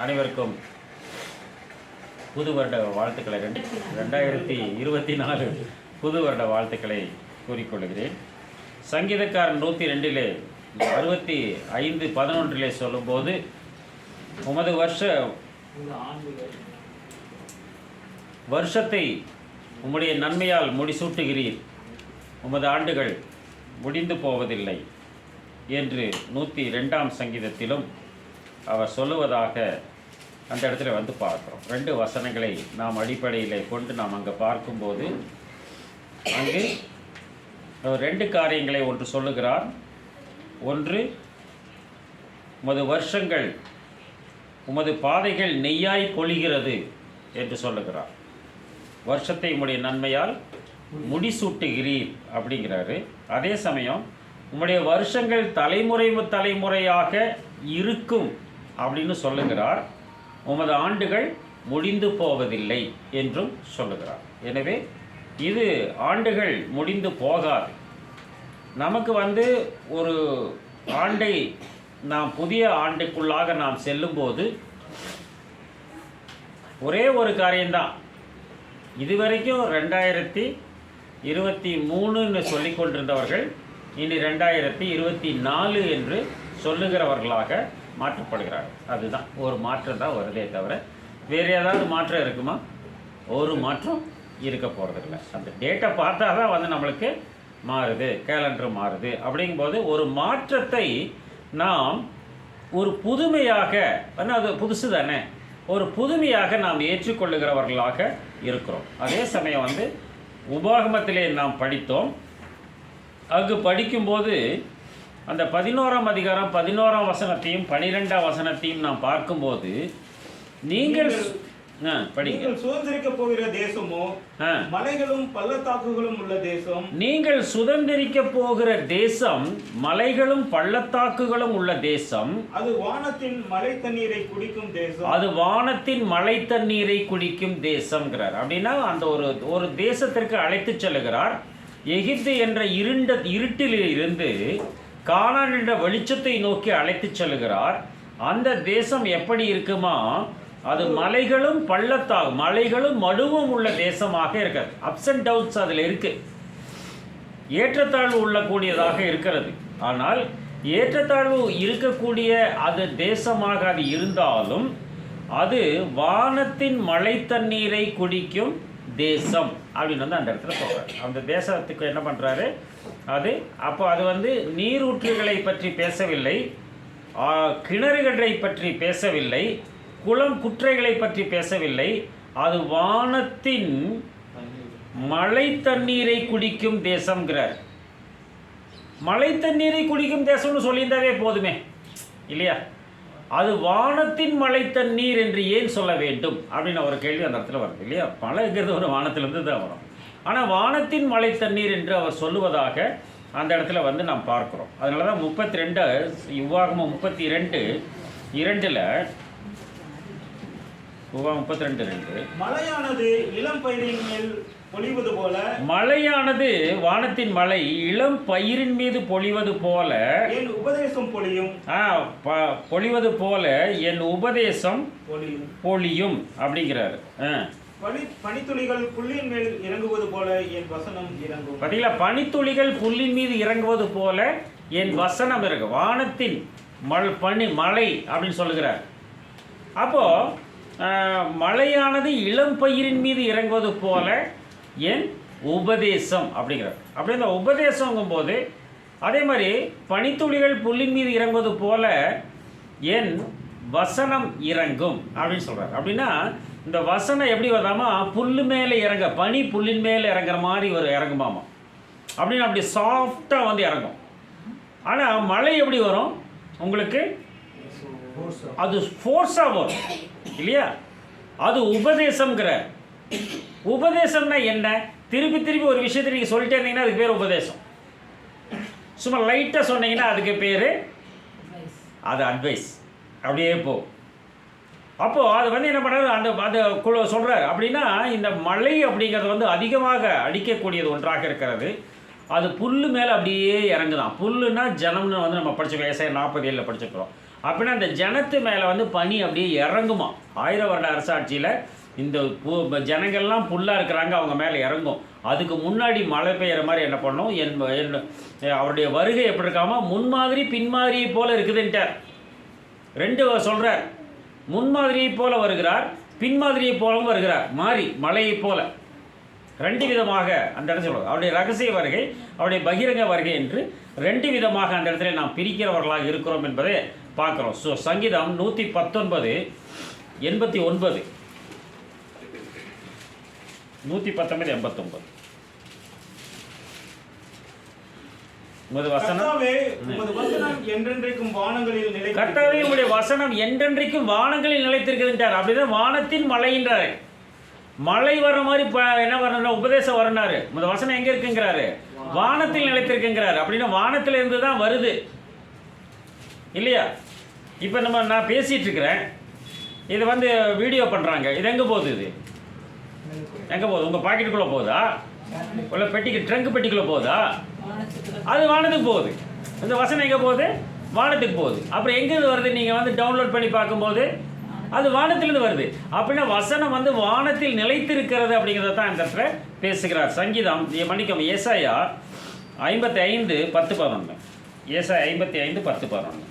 அனைவருக்கும் புது வருட வாழ்த்துக்களை 2024 புது வருட வாழ்த்துக்களை கூறிக்கொள்கிறேன். சங்கீதக்காரன் 102 65:11 சொல்லும்போது உமது வருஷத்தை உம்முடைய நன்மையால் முடிசூட்டுகிறீர், உமது ஆண்டுகள் முடிந்து போவதில்லை என்று 102ஆம் சங்கீதத்திலும் அவர் சொல்லுவதாக அந்த இடத்துல வந்து பார்க்குறோம். 2 வசனங்களை நாம் அடிப்படையில் கொண்டு நாம் அங்கே பார்க்கும்போது அங்கு 2 காரியங்களை ஒன்று சொல்லுகிறார். ஒன்று, உமது வருஷங்கள் உமது பாதைகள் நெய்யாய் பொழிகிறது என்று சொல்லுகிறார். வருஷத்தை உம்முடைய நன்மையால் முடிசூட்டுகிறீர் அப்படிங்கிறாரு. அதே சமயம் உம்முடைய வருஷங்கள் தலைமுறையாக இருக்கும் அப்படின்னு சொல்லுகிறார். உமது ஆண்டுகள் முடிந்து போவதில்லை என்றும் சொல்லுகிறார். எனவே இது ஆண்டுகள் முடிந்து போகாது. நமக்கு ஒரு ஆண்டை நாம் புதிய ஆண்டுக்குள்ளாக நாம் செல்லும்போது ஒரே ஒரு காரியம்தான். இதுவரைக்கும் 2023ன்னு சொல்லிக் கொண்டிருந்தவர்கள் இனி 2024 என்று சொல்லுகிறவர்களாக மாற்றப்படுகிறார்கள். அதுதான் ஒரு மாற்றம் தான் வருதே தவிர வேறு ஏதாவது மாற்றம் இருக்குமா? ஒரு மாற்றம் இருக்க போகிறதில்ல. அந்த டேட்டை பார்த்தா தான் நம்மளுக்கு மாறுது, கேலண்டர் மாறுது. அப்படிங்கும்போது ஒரு மாற்றத்தை நாம் ஒரு புதுமையாக, அது புதுசு தானே, ஒரு புதுமையாக நாம் ஏற்றுக்கொள்ளுகிறவர்களாக இருக்கிறோம். அதே சமயம் உபாகமத்திலே நாம் படித்தோம். அங்கு படிக்கும்போது அந்த 11ஆம் அதிகாரம் 11ஆம் வசனத்தையும் 12ஆம் வசனத்தையும் நாம் பார்க்கும்போது நீங்கள் சுதந்திரிக்க போகிற தேசமோ மலைகளும் பள்ளத்தாக்குகளும் உள்ள தேசம். நீங்கள் சுதந்திரிக்க போகிற தேசம் மலைகளும் பள்ளத்தாக்குகளும் உள்ள தேசம். அது வானத்தின் மழை தண்ணீரை குடிக்கும் தேசம். அது வானத்தின் மழை தண்ணீரை குடிக்கும் தேசம்ங்கிறார். அப்படின்னா அந்த ஒரு தேசத்திற்கு அழைத்து செல்லுகிறார். எகிப்து என்ற இருட்டில் இருந்து கானான் என்ற வெளிச்சத்தை நோக்கி அழைத்து செல்லுகிறார். அந்த தேசம் எப்படி இருக்குமா? அது மலைகளும் மலைகளும் மடுவும் உள்ள தேசமாக இருக்கிறது. அப்ஸ் அண்ட் டவுன்ஸ் அதில் இருக்கு, ஏற்றத்தாழ்வு உள்ளக்கூடியதாக இருக்கிறது. ஆனால் ஏற்றத்தாழ்வு இருக்கக்கூடிய அது தேசமாக அது இருந்தாலும் அது வானத்தின் மழை தண்ணீரை குடிக்கும் தேசம் அப்படின்னு அந்த இடத்துல சொல்கிறார். அந்த தேசத்துக்கு என்ன பண்ணுறாரு? அப்போ அது நீரூற்றுகளை பற்றி பேசவில்லை, கிணறுகளை பற்றி பேசவில்லை, குளம் குற்றைகளை பற்றி பேசவில்லை. அது வானத்தின் மழை தண்ணீரை குடிக்கும் தேசம்ங்கிறார். மழை தண்ணீரை குடிக்கும் தேசம்னு சொல்லியிருந்தாவே போதுமே இல்லையா? அது வானத்தின் மழை தண்ணீர் என்று ஏன் சொல்ல வேண்டும் அப்படின்னு ஒரு கேள்வி அந்த இடத்துல வருது இல்லையா? மழைங்கிறது ஒரு வானத்திலிருந்து தான் வரும். ஆனால் வானத்தின் மழை தண்ணீர் என்று அவர் சொல்லுவதாக அந்த இடத்துல நாம் பார்க்குறோம். அதனால தான் 32 உபாகமம் 32:2 மழையானது இளம் பயிரின் மேல் பொழிவது போல, மழையானது வானத்தின் மழை இளம் பயிரின் மீது பொழிவது போல என் உபதேசம் பொழியும். பொழிவது போல என் உபதேசம் பொழியும் அப்படிங்கிறாரு. பனித்துளிகள் புல்லின் மேல் இறங்குவது போல என் வசனம் இறங்கும். பார்த்தீங்களா? பனித்துளிகள் புல்லின் மீது இறங்குவது போல என் வசனம் இறங்கும். வானத்தின் மழை அப்படின்னு சொல்லுகிறார். அப்போ மழையானது இளம் பயிரின் மீது இறங்குவது போல என் உபதேசம் அப்படிங்கிறார். அப்படி இந்த உபதேசங்கும் போது அதே மாதிரி பனித்துளிகள் புல்லின் மீது இறங்குவது போல என் வசனம் இறங்கும் அப்படின்னு சொல்கிறார். அப்படின்னா இந்த வசனம் எப்படி வருதாமா? புல்லு மேலே பனி புல்லின் மேலே இறங்குற மாதிரி இறங்குமாமா. அப்படின்னு அப்படி சாஃப்டாக இறங்கும். ஆனால் மழை எப்படி வரும் உங்களுக்கு? அது ஃபோர்ஸாக வரும் இல்லையா? அது உபதேசம்ங்கிற. உபதேசம்னா என்ன? திருப்பி ஒரு விஷயத்தை நீங்கள் சொல்லிட்டே இருந்தீங்கன்னா அதுக்கு பேர் உபதேசம். சும்மா லைட்டாக சொன்னீங்கன்னா அதுக்கு பேர் அது அட்வைஸ். அப்படியே போகும். அப்போது அது என்ன பண்ணுறது? அது சொல்கிறார். அப்படின்னா இந்த மழை அப்படிங்கிறது அதிகமாக அடிக்கக்கூடியது ஒன்றாக இருக்கிறது. அது புல்லு மேலே அப்படியே இறங்குதான். புல்லுன்னா ஜனம்னு நம்ம படித்த விவசாயம் 47 படிச்சுக்கிறோம். அப்படின்னா அந்த ஜனத்து மேலே வந்து பனி அப்படியே இறங்குமா. 1000 வருட அரசாட்சியில் இந்த ஜனங்கள்லாம் புல்லாக இருக்கிறாங்க, அவங்க மேலே இறங்கும். அதுக்கு முன்னாடி மழை பெய்கிற மாதிரி என்ன பண்ணும், அவருடைய வருகை எப்படி இருக்காமோ முன்மாதிரி பின்மாதிரியை போல் இருக்குதுன்ட்டார். 2 சொல்கிறார். முன்மாதிரியை போல வருகிறார், பின்மாதிரியை போலவும் வருகிறார். மாறி மழையை போல 2 விதமாக அந்த இடத்துல சொல்லுவார். அவருடைய ரகசிய வருகை, அவருடைய பகிரங்க வருகை என்று 2 விதமாக அந்த இடத்துல நாம் பிரிக்கிறவர்களாக இருக்கிறோம் என்பதை பார்க்குறோம். சங்கீதம் 119 89 119 89 கர்த்தாவே உம்முடைய வசனம் என்றென்றைக்கும் வானங்களில் நிலைத்திருக்குதுன்றார். அப்படிதான் வானத்தின் மழைன்றாரு. மழை வர்ற மாதிரி என்ன வரணும், உபதேசம் வரனாரு. இந்த வசனம் எங்க இருக்குங்கிறாரு, வானத்தில் நிலைத்திருக்குங்கிறாரு. அப்படின்னா வானத்துல இருந்து தான் வருது இல்லையா? இப்போ நான் பேசிட்டு இருக்கிறேன், இது வந்து வீடியோ பண்றாங்க. இது எங்க போகுது? இது எங்க போகுது? உங்க பாக்கெட்டுக்குள்ள போகுதா, உள்ள பெட்டிக்கு ட்ரங்க் பெட்டிக்குள்ள போகுதா? அது வானத்துக்கு போகுது. இந்த வசனம் எங்கே போகுது? வானத்துக்கு போகுது. அப்புறம் எங்கேருந்து வருது? நீங்கள் வந்து டவுன்லோட் பண்ணி பார்க்கும்போது அது வானத்திலிருந்து வருது. அப்படின்னா வசனம் வந்து வானத்தில் நிலைத்திருக்கிறது அப்படிங்கிறத தான் இந்த இடத்துல பேசுகிறார். சங்கீதம் மன்னிக்கவும், ஏசாயா 55 10 11. ஏசாயா 55 10 11.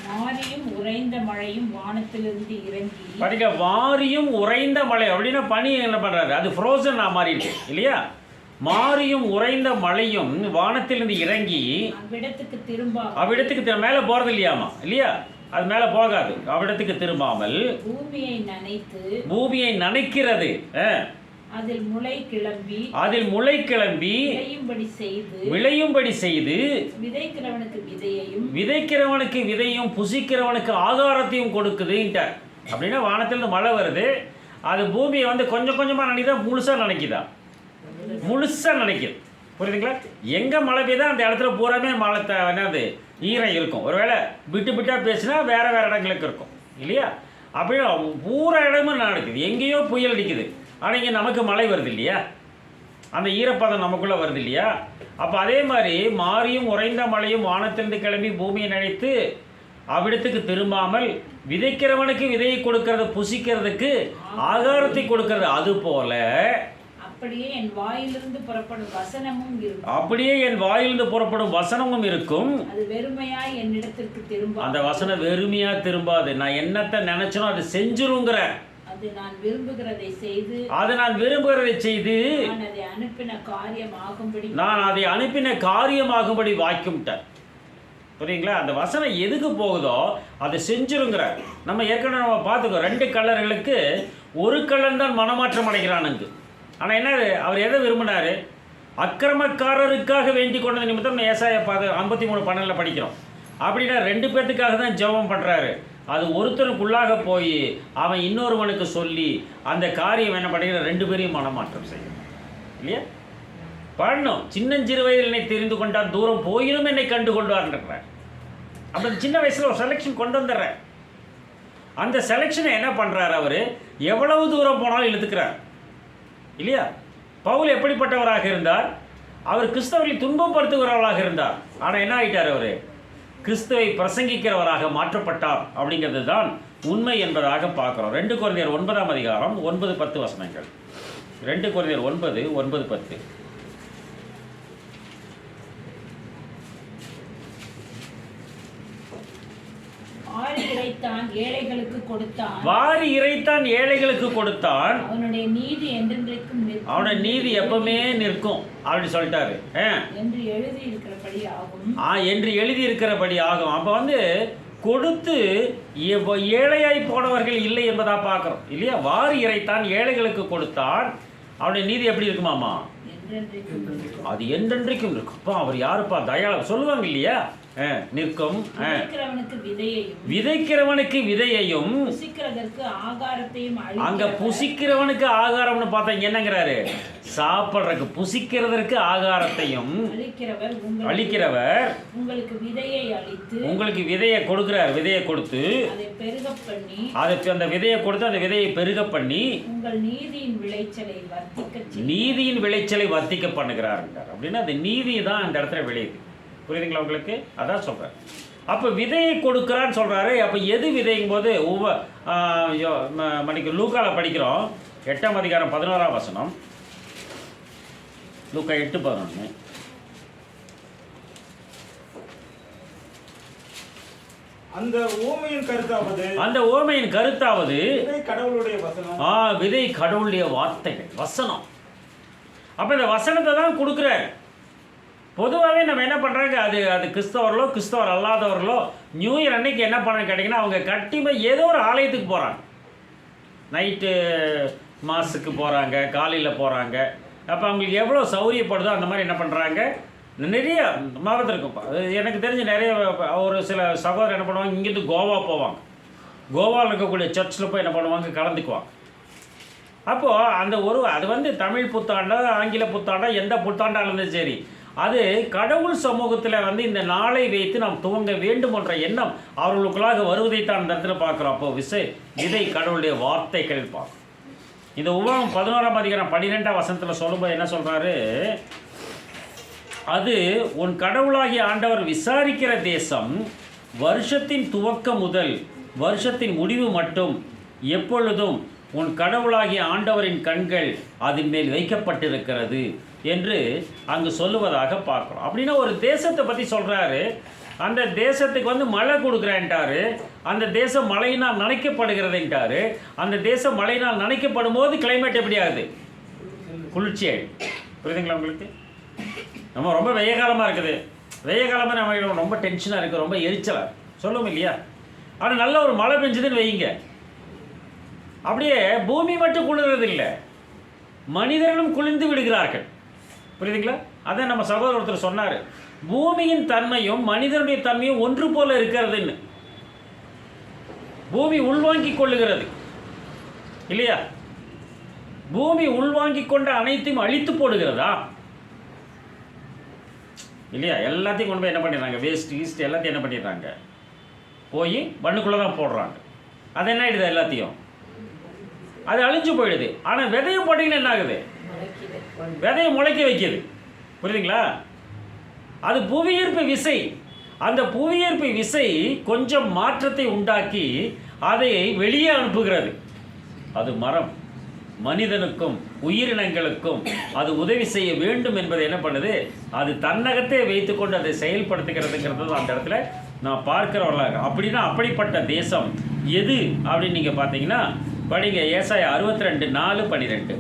வாரியும் உறைந்த மழையும் வானத்திலிருந்து இறங்கி. பாத்தீங்க, வாரியும் உறைந்த மழை அப்படின்னா பனி என்ன பண்றாரு, அது ஃப்ரோசன் மாறி இருக்கு இல்லையா? மாரியும் உறைந்த மழையும் வானத்திலிருந்து இறங்கி அவ்விடத்துக்கு மேலே போறது இல்லையாமா இல்லையா? அது மேலே போகாது. அவ்விடத்துக்கு திரும்பாமல் பூமியை நனைக்கிறது. அதில் முளை கிளம்பி விளையும்படி செய்து விதைக்கிறவனுக்கு விதையும் புசிக்கிறவனுக்கு ஆகாரத்தையும் கொடுக்குதுன்ட்டார். அப்படின்னா வானத்திலிருந்து மழை வருது, அது பூமியை வந்து கொஞ்சம் கொஞ்சமாக நினைக்குதா, முழுசாக நினைக்குதா? முழுசாக நினைக்குது. புரியுதுங்களா? எங்கே மழை பெய்யுதா அந்த இடத்துல பூராமே மழை என்னது ஈரம் இருக்கும். ஒருவேளை விட்டு விட்டாக பேசினா வேறு வேறு இடங்களுக்கு இருக்கும் இல்லையா? அப்படின்னா பூரா இடமும் நடக்குது. எங்கேயோ புயல் அடிக்குது, ஆனால் இங்கே நமக்கு மழை வருது இல்லையா? அந்த ஈரப்பதம் நமக்குள்ளே வருது இல்லையா? அப்போ அதே மாதிரி மாரியும் உறைந்த மழையும் வானத்திலிருந்து கிளம்பி பூமியை நினைத்து அவ்விடத்துக்கு திரும்பாமல் விதைக்கிறவனுக்கு விதையை கொடுக்கறது, புசிக்கிறதுக்கு ஆகாரத்தை கொடுக்கறது, அது போல அப்படியே என் வாயிலிருந்து புறப்படும் வசனமும் இருக்கும். அது வெறுமையாய் என்னிடத்திற்கு திரும்பாது. அந்த வசனம் வெறுமையா திரும்பாது. நான் என்னத்தை நினைச்சனோ அது செஞ்சிருங்கிற. அது நான் விரும்புகிறதை செய்து நான் அதை அனுப்பின காரியமாகும்படி வாய்க்கும்ட்டார். புரியுங்களா? அந்த வசனம் எதுக்கு போகுதோ அதை செஞ்சிருங்கிற. நம்ம ஏற்கனவே நம்ம பார்த்துக்கோ, 2 கல்லர்களுக்கு ஒரு கல்லன் தான் மனமாற்றம் அடைகிறானுங்க. ஆனால் என்ன, அவர் எதை விரும்பினார்? அக்கிரமக்காரருக்காக வேண்டிக் கொண்டது நிமித்தம் ஏசாயா 53:12 படிக்கிறோம். அப்படின்னா 2 பேர்த்துக்காக தான் ஜெபம் பண்ணுறாரு. அது ஒருத்தனுக்குள்ளாக போய் அவன் இன்னொருவனுக்கு சொல்லி அந்த காரியம் என்ன பண்ணுகிற 2 பேரையும் மனமாற்றம் செய்யும் இல்லையா? பண்ணணும். சின்னஞ்சிறு வயதில் என்னை தெரிந்து கொண்டார், தூரம் போயிலும் என்னை கண்டு கொண்டார்ன்றார். அப்போ சின்ன வயசில் ஒரு செலெக்ஷன் கொண்டு வந்துடுறேன். அந்த செலெக்ஷனை என்ன பண்ணுறாரு? அவர் எவ்வளவு தூரம் போனாலும் இழுத்துக்கிறார் இல்லையா? பவுல் எப்படிப்பட்டவராக இருந்தார்? அவர் கிறிஸ்தவர்களை துன்பப்படுத்துகிறவராக இருந்தார். ஆனால் என்ன ஆகிட்டார்? அவர் கிறிஸ்துவை பிரசங்கிக்கிறவராக மாற்றப்பட்டார். அப்படிங்கிறது தான் உண்மை என்பதாக பார்க்குறோம். 2 கொரிந்தியர் 9 9-10 வசனங்கள். 2 கொரிந்தியர் 9:9-10. வாரி இறைத்தான் ஏழைகளுக்கு கொடுத்தான். அவனுடைய நீதி என்றென்றைக்கும் நிற்கும். அவனுடைய நீதி எப்பவுமே நிற்கும் அப்படி சொல்லிட்டாரு. என்று எழுதி இருக்கிறபடி ஆகும். அப்போ வந்து கொடுத்து ஏழையாய் போனவர்கள் இல்லை என்பதா பார்க்குறோம் இல்லையா? வாரி இறைத்தான், ஏழைகளுக்கு கொடுத்தான். அவனுடைய நீதி எப்படி இருக்குமாமா? அது என்றென்றைக்கும் இருக்கும். அப்போ அவர் யாருப்பா? தயாளம் சொல்லுவாங்க இல்லையா? நிற்கும். விதைக்கிறவனுக்கு விதையையும் அங்க புசிக்கிறவனுக்கு ஆகாரம்னு பார்த்தா என்னங்கிறாரு? சாப்பிட்றதுக்கு புசிக்கிறதற்கு ஆகாரத்தையும் அளிக்கிறவர் உங்களுக்கு விதையை கொடுக்கிறார். விதையை கொடுத்து அந்த விதையை கொடுத்து அந்த விதையை பெருக பண்ணி நீதியின் விளைச்சலை வர்த்திக்க பண்ணுகிறார். அப்படின்னா அந்த நீதி தான் அந்த இடத்துல விளையுது. புரியுதுங்களா உங்களுக்கு? அதான் சொல்கிறேன். அப்போ விதையை கொடுக்குறான்னு சொல்கிறாரு. அப்போ எது விதைங்கும் போது மணிக்கு லூக்காவில் படிக்கிறோம் 8ஆம் அதிகாரம் 11ஆம் வசனம். லூக்கா 8:11. அந்த ஓமையின் கருத்தாவது கடவுளுடைய வசனம். விதை கடவுளுடைய வார்த்தைகள், வசனம். அப்போ இந்த வசனத்தை தான் கொடுக்குறாரு. பொதுவாகவே நம்ம என்ன பண்ணுறாங்க, அது கிறிஸ்தவர் அல்லாதவர்களோ நியூ இயர் அன்னைக்கு என்ன பண்ண கேட்டிங்கன்னா, அவங்க கண்டிப்பாக ஏதோ ஒரு ஆலயத்துக்கு போகிறாங்க. நைட்டு மாஸுக்கு போகிறாங்க, காலையில் போகிறாங்க. அப்போ அவங்களுக்கு எவ்வளோ சௌரியப்படுதோ அந்த மாதிரி என்ன பண்ணுறாங்க, நிறைய மாவட்டம் இருக்கும். எனக்கு தெரிஞ்ச நிறைய ஒரு சில சகோதரர் என்ன பண்ணுவாங்க, இங்கேருந்து கோவா போவாங்க. கோவாவில் இருக்கக்கூடிய சர்ச்சில் போய் என்ன பண்ணுவாங்க, கலந்துக்குவாங்க. அப்போது அந்த அது வந்து தமிழ் புத்தாண்டா ஆங்கில புத்தாண்டா எந்த புத்தாண்டாக இருந்தாலும் சரி, அது கடவுள் சமூகத்தில் வந்து இந்த நாளை வைத்து நாம் துவங்க வேண்டும் என்ற எண்ணம் அவர்களுக்குள்ளாக வருவதைத்தான் அந்த இடத்துல பார்க்குறோம். அப்போது விதை கடவுளுடைய வார்த்தைகள் பார்க்கும். இந்த உபாகமம் 11ஆம் அதிகாரம் 12ஆம் வசனத்தில் சொல்லும்போது என்ன சொல்கிறாரு, அது உன் கடவுளாகிய ஆண்டவர் விசாரிக்கிற தேசம் வருஷத்தின் துவக்கம் முதல் வருஷத்தின் முடிவு மட்டும் எப்பொழுதும் உன் கடவுளாகிய ஆண்டவரின் கண்கள் அதன் மேல் வைக்கப்பட்டிருக்கிறது என்று அங்கு சொல்லுவதாக பார்க்குறோம். அப்படின்னா ஒரு தேசத்தை பற்றி சொல்கிறாரு. அந்த தேசத்துக்கு வந்து மழை கொடுக்குறேன்ட்டாரு. அந்த தேசம் மழையினால் நனைக்கப்படுகிறதுன்ட்டாரு. அந்த தேசம் மழையினால் நனைக்கப்படும் போது கிளைமேட் எப்படி ஆகுது, குளிர்ச்சி ஆகிடும். புரியுதுங்களா உங்களுக்கு? நம்ம ரொம்ப வெய்ய காலமாக இருக்குது, வெய்ய காலமாக நம்ம ரொம்ப டென்ஷனாக இருக்குது, ரொம்ப எரிச்சலாக சொல்லுவோம் இல்லையா? ஆனால் நல்ல ஒரு மழை பெஞ்சதுன்னு வைங்க, அப்படியே பூமி மட்டும் குளிர்றது இல்லை, மனிதர்களும் குளிர்ந்து விடுகிறார்கள். புரியுதுங்களா? அதான் நம்ம சகோதரர் ஒருத்தர் சொன்னார், பூமியின் தன்மையும் மனிதனுடைய தன்மையும் ஒன்று போல இருக்கிறதுன்னு. பூமி உள்வாங்கிக் கொள்ளுகிறது இல்லையா? பூமி உள்வாங்கிக் கொண்ட அனைத்தையும் அழித்து போடுகிறதா இல்லையா? எல்லாத்தையும் கொண்டு போய் என்ன பண்ணிடுறாங்க, வேஸ்ட் ஈஸ்ட் எல்லாத்தையும் என்ன பண்ணிடுறாங்க, போய் மண்ணுக்குள்ளே தான் போடுறாங்க. அது என்ன ஆகிடுது, எல்லாத்தையும் அது அழிஞ்சு போயிடுது. ஆனால் விதையை போட்டிங்கன்னா என்ன ஆகுது, விதையை முளைக்க வைக்கிது. புரியுதுங்களா? அது புவியீர்ப்பு விசை. அந்த புவியீர்ப்பு விசை கொஞ்சம் மாற்றத்தை உண்டாக்கி அதை வெளியே அனுப்புகிறது. அது மரம், மனிதனுக்கும் உயிரினங்களுக்கும் அது உதவி செய்ய வேண்டும் என்பதை என்ன பண்ணுது, அது தன்னகத்தை வைத்துக்கொண்டு அதை செயல்படுத்துகிறதுங்கிறது அந்த இடத்துல நான் பார்க்கிறவர்களாக. அப்படின்னா அப்படிப்பட்ட தேசம் எது அப்படின்னு நீங்கள் பார்த்தீங்கன்னா படிங்க, ஏசாயா 62:4-12.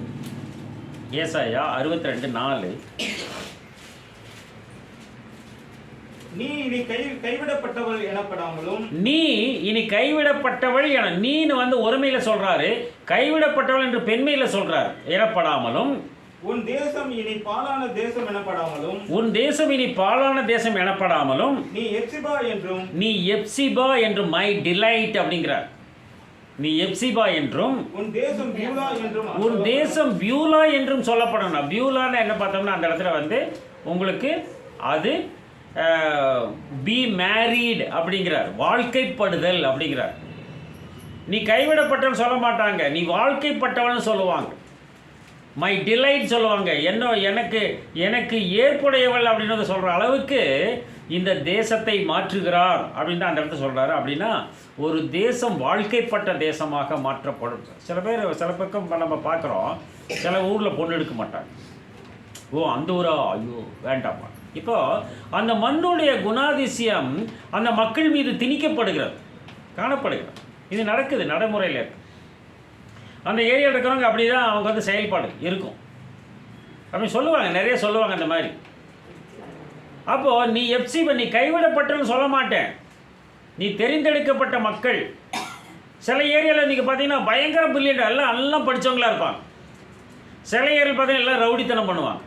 ஏசாயா 62:4. நீ இனி கைவிடப்பட்டவள் எனப்படாமலும். நீ இனி கைவிடப்பட்டவள் என, நீன்னு வந்து ஒருமையில சொல்றாரு, கைவிடப்பட்டவள் என்று பெண்மையில சொல்றாரு, எனப்படாமலும். உன் தேசம் இனி பாழான தேசம் எனப்படாமலும். உன் தேசம் இனி பாழான தேசம் எனப்படாமலும். நீ எப்சிபா என்றும். நீ எப்சிபா என்றும், மை டிலைட் அப்படிங்கிறார். நீ எப்சிபா என்றும் உன் தேசம் பியூலா என்றும். உன் தேசம் பியூலா என்றும் சொல்லப்படணும். பியூலான்னு என்ன பார்த்தோம்னா அந்த இடத்துல வந்து உங்களுக்கு அது பி மேரீட் அப்படிங்கிறார், வாழ்க்கைப்படுதல் அப்படிங்கிறார். நீ கைவிடப்பட்டவன் சொல்ல மாட்டாங்க, நீ வாழ்க்கைப்பட்டவன் சொல்லுவாங்க, மை டிலைட் சொல்லுவாங்க. எனக்கு ஏற்புடையவள் அப்படின்றத சொல்கிற அளவுக்கு இந்த தேசத்தை மாற்றுகிறார் அப்படின்னு தான் அந்த இடத்த சொல்கிறாரு. அப்படின்னா ஒரு தேசம் வாழ்க்கைப்பட்ட தேசமாக மாற்றப்படும். சில பக்கம் நம்ம பார்க்குறோம், சில ஊரில் பொண்ணு எடுக்க மாட்டாங்க. ஓ அந்த ஊரா, ஐயோ வேண்டாமா. இப்போ அந்த மண்ணுடைய குணாதிசயம் அந்த மக்கள் மீது திணிக்கப்படுகிறது, காணப்படுகிறது. இது நடக்குது, நடைமுறையில் இருக்கு. அந்த ஏரியாவில் இருக்கிறவங்க அப்படி தான் அவங்க வந்து செயல்பாடு இருக்கும் அப்படின்னு சொல்லுவாங்க, நிறைய சொல்லுவாங்க அந்த மாதிரி. அப்போது நீ நீ கைவிடப்பட்டன்னு சொல்ல மாட்டேன், நீ தெரிந்தெடுக்கப்பட்ட மக்கள். சில ஏரியாவில் நீங்கள் பார்த்தீங்கன்னா பயங்கர பிரில்லியண்ட், எல்லாம் படித்தவங்களா இருப்பாங்க. சில ஏரியாவில் பார்த்தீங்கன்னா எல்லாம் ரவுடித்தனம் பண்ணுவாங்க.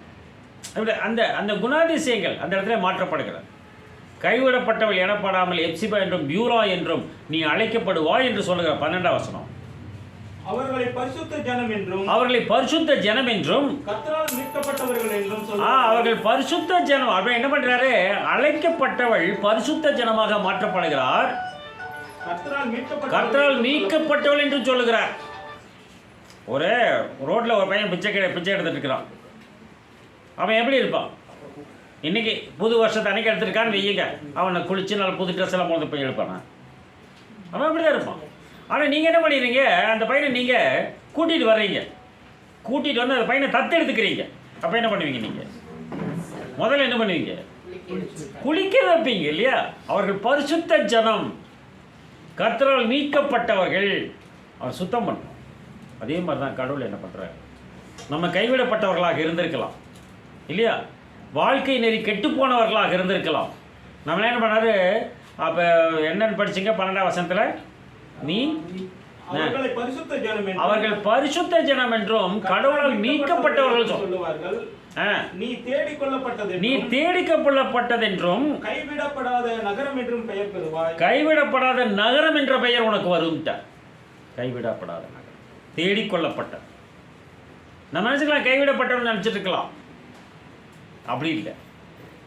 அப்படி அந்த குணாதிசயங்கள் அந்த இடத்துல மாற்றப்படுகிறது. கைவிடப்பட்டவள் எனப்படாமல் எப்சிபா என்றும் பியூலா என்றும் நீ அழைக்கப்படுவாய் என்று சொல்லுகிற 12ஆம் வசனம். அவர்களை பரிசுத்த ஜனம் என்றும், அவர்களை பரிசுத்த ஜனம் என்றும், கர்த்தரால் மீட்கப்பட்டவர்கள் என்றும் அவர்கள் பரிசுத்த ஜனம். அப்படி என்ன பண்றாரு, அழைக்கப்பட்டவள் பரிசுத்த ஜனமாக மாற்றப்படுகிறார், கர்த்தரால் மீட்கப்பட்டவள் என்று சொல்லுகிறார். ஒரு ரோட்ல ஒரு பையன் பிச்சை எடுத்துட்டு இருக்கிறான். அவன் எப்படி இருப்பான், இன்றைக்கி புது வருஷத்தை அன்றைக்கி எடுத்துருக்கான்னு வெய்யுங்க, அவனை குளித்து நல்ல புது ட்ரெஸ் எல்லாம் போட்டு போய் எழுப்பானா? அவன் அப்படி தான் இருப்பான். ஆனால் நீங்கள் என்ன பண்ணிடுறீங்க, அந்த பையனை நீங்கள் கூட்டிகிட்டு வர்றீங்க, கூட்டிகிட்டு வந்து அந்த பையனை தத்து எடுத்துக்கிறீங்க. அப்போ என்ன பண்ணுவீங்க நீங்கள்? முதல்ல என்ன பண்ணுவீங்க? குளிக்க வைப்பீங்க இல்லையா? அவர்கள் பரிசுத்த ஜனம், கர்த்தரால் மீட்கப்பட்டவர்கள், அவர் சுத்தம் பண்ணும். அதே மாதிரி தான் கடவுள் என்ன பண்ணுறாரு, நம்ம கைவிடப்பட்டவர்களாக இருந்திருக்கலாம் இல்லையா, வாழ்க்கை நெறி கெட்டுப்போனவர்களாக இருந்திருக்கலாம். நம்ம என்ன பண்ணாரு, அப்போ என்னன்னு படிச்சிங்க 12ஆம் வசனத்தில், நீ அவர்கள் பரிசுத்த ஜனம் என்றும் கடவுளால் மீட்கப்பட்டவர்கள் சொல்லுவார்கள், நீ தேடிக்கொள்ளப்பட்டதென்றும் கைவிடப்படாத நகரம் என்றும் பெயர் பெறுவாய். கைவிடப்படாத நகரம் என்ற பெயர் உனக்கு வரும். கைவிடப்படாத நகரம், தேடிக்கொள்ளப்பட்ட. நம்ம நினைச்சுக்கலாம் கைவிடப்பட்டவன் நினைச்சிட்டு இருக்கலாம், அப்படி இல்லை.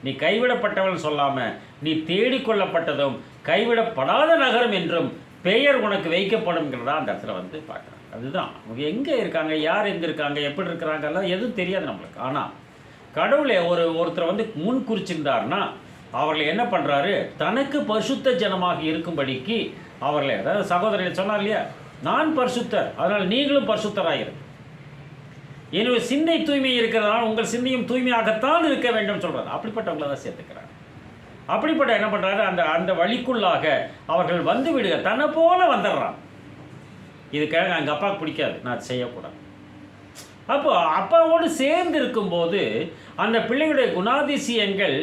நீ கைவிடப்பட்டவன் சொல்லாம நீ தேடிக்கொள்ளப்பட்டதும் கைவிடப்படாத நகரம் என்றும் பெயர் உனக்கு வைக்கப்படும்ங்கிறதா அந்த இடத்துல வந்து பார்க்குறாங்க. அதுதான் அவங்க எங்கே இருக்காங்க, யார் எங்கே இருக்காங்க, எப்படி இருக்கிறாங்கலாம் எதுவும் தெரியாது நம்மளுக்கு. ஆனால் கடவுளை ஒருத்தரை வந்து முன் குறிச்சிருந்தார்னா அவர்களை என்ன பண்ணுறாரு, தனக்கு பரிசுத்த ஜனமாக இருக்கும்படிக்கு அவர்களை, அதாவது சகோதரர்கள் சொன்னார் இல்லையா, நான் பரிசுத்தர், அதனால் நீங்களும் பரிசுத்தராயிரு, என்னுடைய சிந்தை தூய்மை இருக்கிறதுனால உங்கள் சிந்தையும் தூய்மையாகத்தான் இருக்க வேண்டும் சொல்கிறார். அப்படிப்பட்டவங்கள தான் சேர்த்துக்கிறார். அப்படிப்பட்ட என்ன பண்ணுறாரு, அந்த வழிக்குள்ளாக அவர்கள் வந்து விடுக, தன்னை போல வந்துடுறான். இதுக்காக எங்கள் அப்பாவுக்கு பிடிக்காது, நான் செய்யக்கூடாது. அப்போ அப்பாவோடு சேர்ந்து இருக்கும்போது அந்த பிள்ளைகளுடைய குணாதிசயங்கள்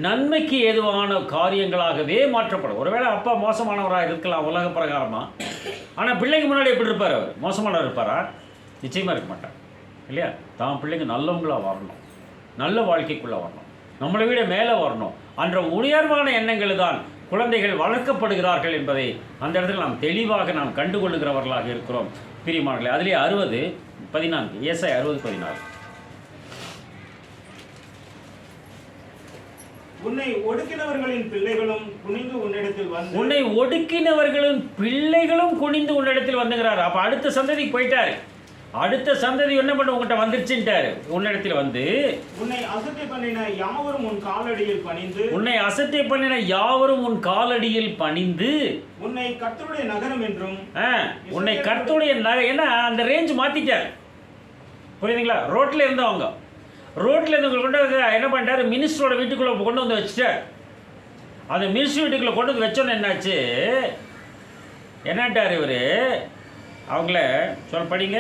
நன்மைக்கு ஏதுவான காரியங்களாகவே மாற்றப்படும். ஒருவேளை அப்பா மோசமானவராக இருக்கலாம் உலக பிரகாரமாக, ஆனால் பிள்ளைக்கு முன்னாடி எப்படி இருப்பார், அவர் மோசமானவர் இருப்பாரா? நிச்சயமாக இருக்க மாட்டார் இல்லையா? தான் பிள்ளைங்க நல்லவங்களாக வரணும், நல்ல வாழ்க்கைக்குள்ளே வரணும், நம்மளை விட மேலே வரணும் என்ற உயர்வான எண்ணங்கள் தான் குழந்தைகள் வளர்க்கப்படுகிறார்கள் என்பதை அந்த இடத்துல நாம் தெளிவாக நாம் கண்டுகொள்ளுகிறவர்களாக இருக்கிறோம் பிரியமானங்களே. அதிலே 60:14, ஏசாயா 60:14. உன்னை ஒடுக்கினவர்களின் பிள்ளைகளும் குனிந்து உன்னிடத்தில் வந்து, உன்னை ஒடுக்கினவர்களும் பிள்ளைகளும் குனிந்து உன்னிடத்தில் வந்துங்கிறார். அப்போ அடுத்த சந்ததிக்கு போயிட்டாரு. அடுத்த சந்ததி என்ன பண்ண உங்கள்கிட்ட வந்துருச்சுட்டாரு, உன்னிடத்தில் வந்து உன்னை அசட்டை பண்ணின யாவரும் உன் காலடியில் பணிந்து, உன்னை அசட்டை பண்ணின யாவரும் உன் காலடியில் பணிந்து, உன்னை கர்த்தருடைய நகரம் என்றும், உன்னை கர்த்தருடைய நகரம், ஏன்னா அந்த ரேஞ்ச் மாத்திட்டார். புரியுதுங்களா? ரோட்ல இருந்தவங்க, ரோட்ல இருந்தவங்க கொண்டு என்ன பண்ணிட்டாரு, மினிஸ்டரோட வீட்டுக்குள்ள கொண்டு வந்து வச்சுட்டார். அந்த மினிஸ்டர் வீட்டுக்குள்ள கொண்டு வந்து வச்சோன்னு என்னாச்சு, என்னட்டார் இவரு, அவங்கள சொல்ல படிங்க.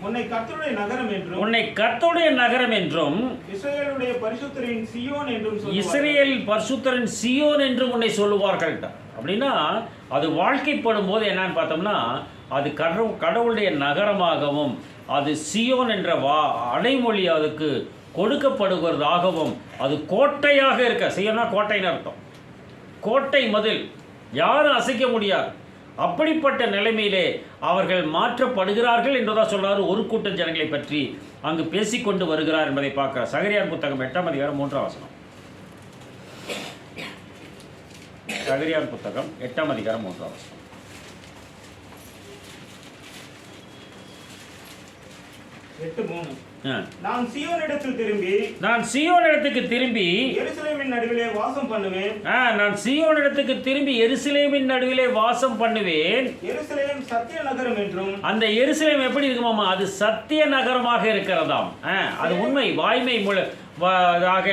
உன்னை கர்த்தருடைய நகரம் என்றும், உன்னை கர்த்தருடைய நகரம் என்றும், இஸ்ரவேலுடைய பரிசுத்தரின் சியோன் என்றும், இஸ்ரவேல் பரிசுத்தரின் சியோன் என்றும் உன்னை சொல்லுவார்கள். அப்படின்னா அது வாழ்க்கைப்படும் போது என்னன்னு பார்த்தோம்னா அது கடவுளுடைய நகரமாகவும் அது சியோன் என்ற அடைமொழி அதுக்கு கொடுக்கப்படுகிறதாகவும் அது கோட்டையாக இருக்க, சியோனா கோட்டைன்னு அர்த்தம், கோட்டை மதில், யாரும் அசைக்க முடியாது. அப்படிப்பட்ட நிலைமையிலே அவர்கள் மாற்றப்படுகிறார்கள் என்றுதான் சொல்றாரு. ஒரு கூட்ட ஜனங்களை பற்றி அங்கு பேசிக்கொண்டு வருகிறார் என்பதை பார்க்க சகரியார் புத்தகம் 8ஆம் அதிகாரம் 3ஆம் வசனம். சகரியார் புத்தகம் 8ஆம் அதிகாரம் 3ஆம் வசனம். 8:3. நான் சீயோனிடத்தில் திரும்பி, நான் சீயோனிடத்துக்கு திரும்பி எருசலேமின் நடுவிலே வாசம் பண்ணுவேன். நான் சீயோனிடத்துக்கு திரும்பி எருசலேமின் நடுவிலே வாசம் பண்ணுவேன். எருசலேம் சத்திய நகரம் என்றும், அந்த எருசலேம் எப்படி இருக்குமாமா, அது சத்திய நகரமாக இருக்கிறதாம். அது உண்மை, வாய்மை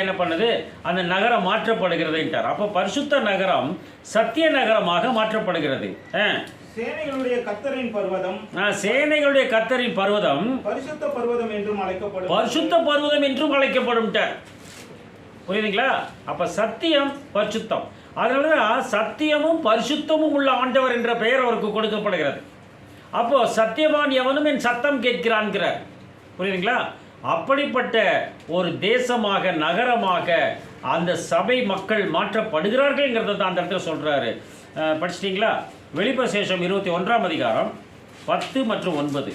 என்ன பண்ணுது, அந்த நகரம் மாற்றப்படுகிறது என்றார். அப்போ பரிசுத்த நகரம் சத்திய நகரமாக மாற்றப்படுகிறது. சேனைகளுடைய கர்த்தரின் பர்வதம், சேனைகளுடைய கர்த்தரின் பர்வதம் பரிசுத்த பர்வதம் என்றும் அழைக்கப்படும், பரிசுத்த பர்வதம் என்றும் அழைக்கப்படும். புரியுதுங்களா? அப்ப சத்தியம் பரிசுத்தம், அதனாலதான் சத்தியமும் பரிசுத்தமும் உள்ள ஆண்டவர் என்ற பெயர் அவருக்கு கொடுக்கப்படுகிறது. அப்போ சத்தியவான் எவனும் என் சத்தம் கேட்கிறான்கிறார். புரியுதுங்களா? அப்படிப்பட்ட ஒரு தேசமாக, நகரமாக அந்த சபை மக்கள் மாற்றப்படுகிறார்கள்ங்கிறத தான் அந்த இடத்துல சொல்றாரு. படிச்சிட்டிங்களா? வெளிப்பசேஷம் 21ஆம் அதிகாரம் 10 மற்றும் 9.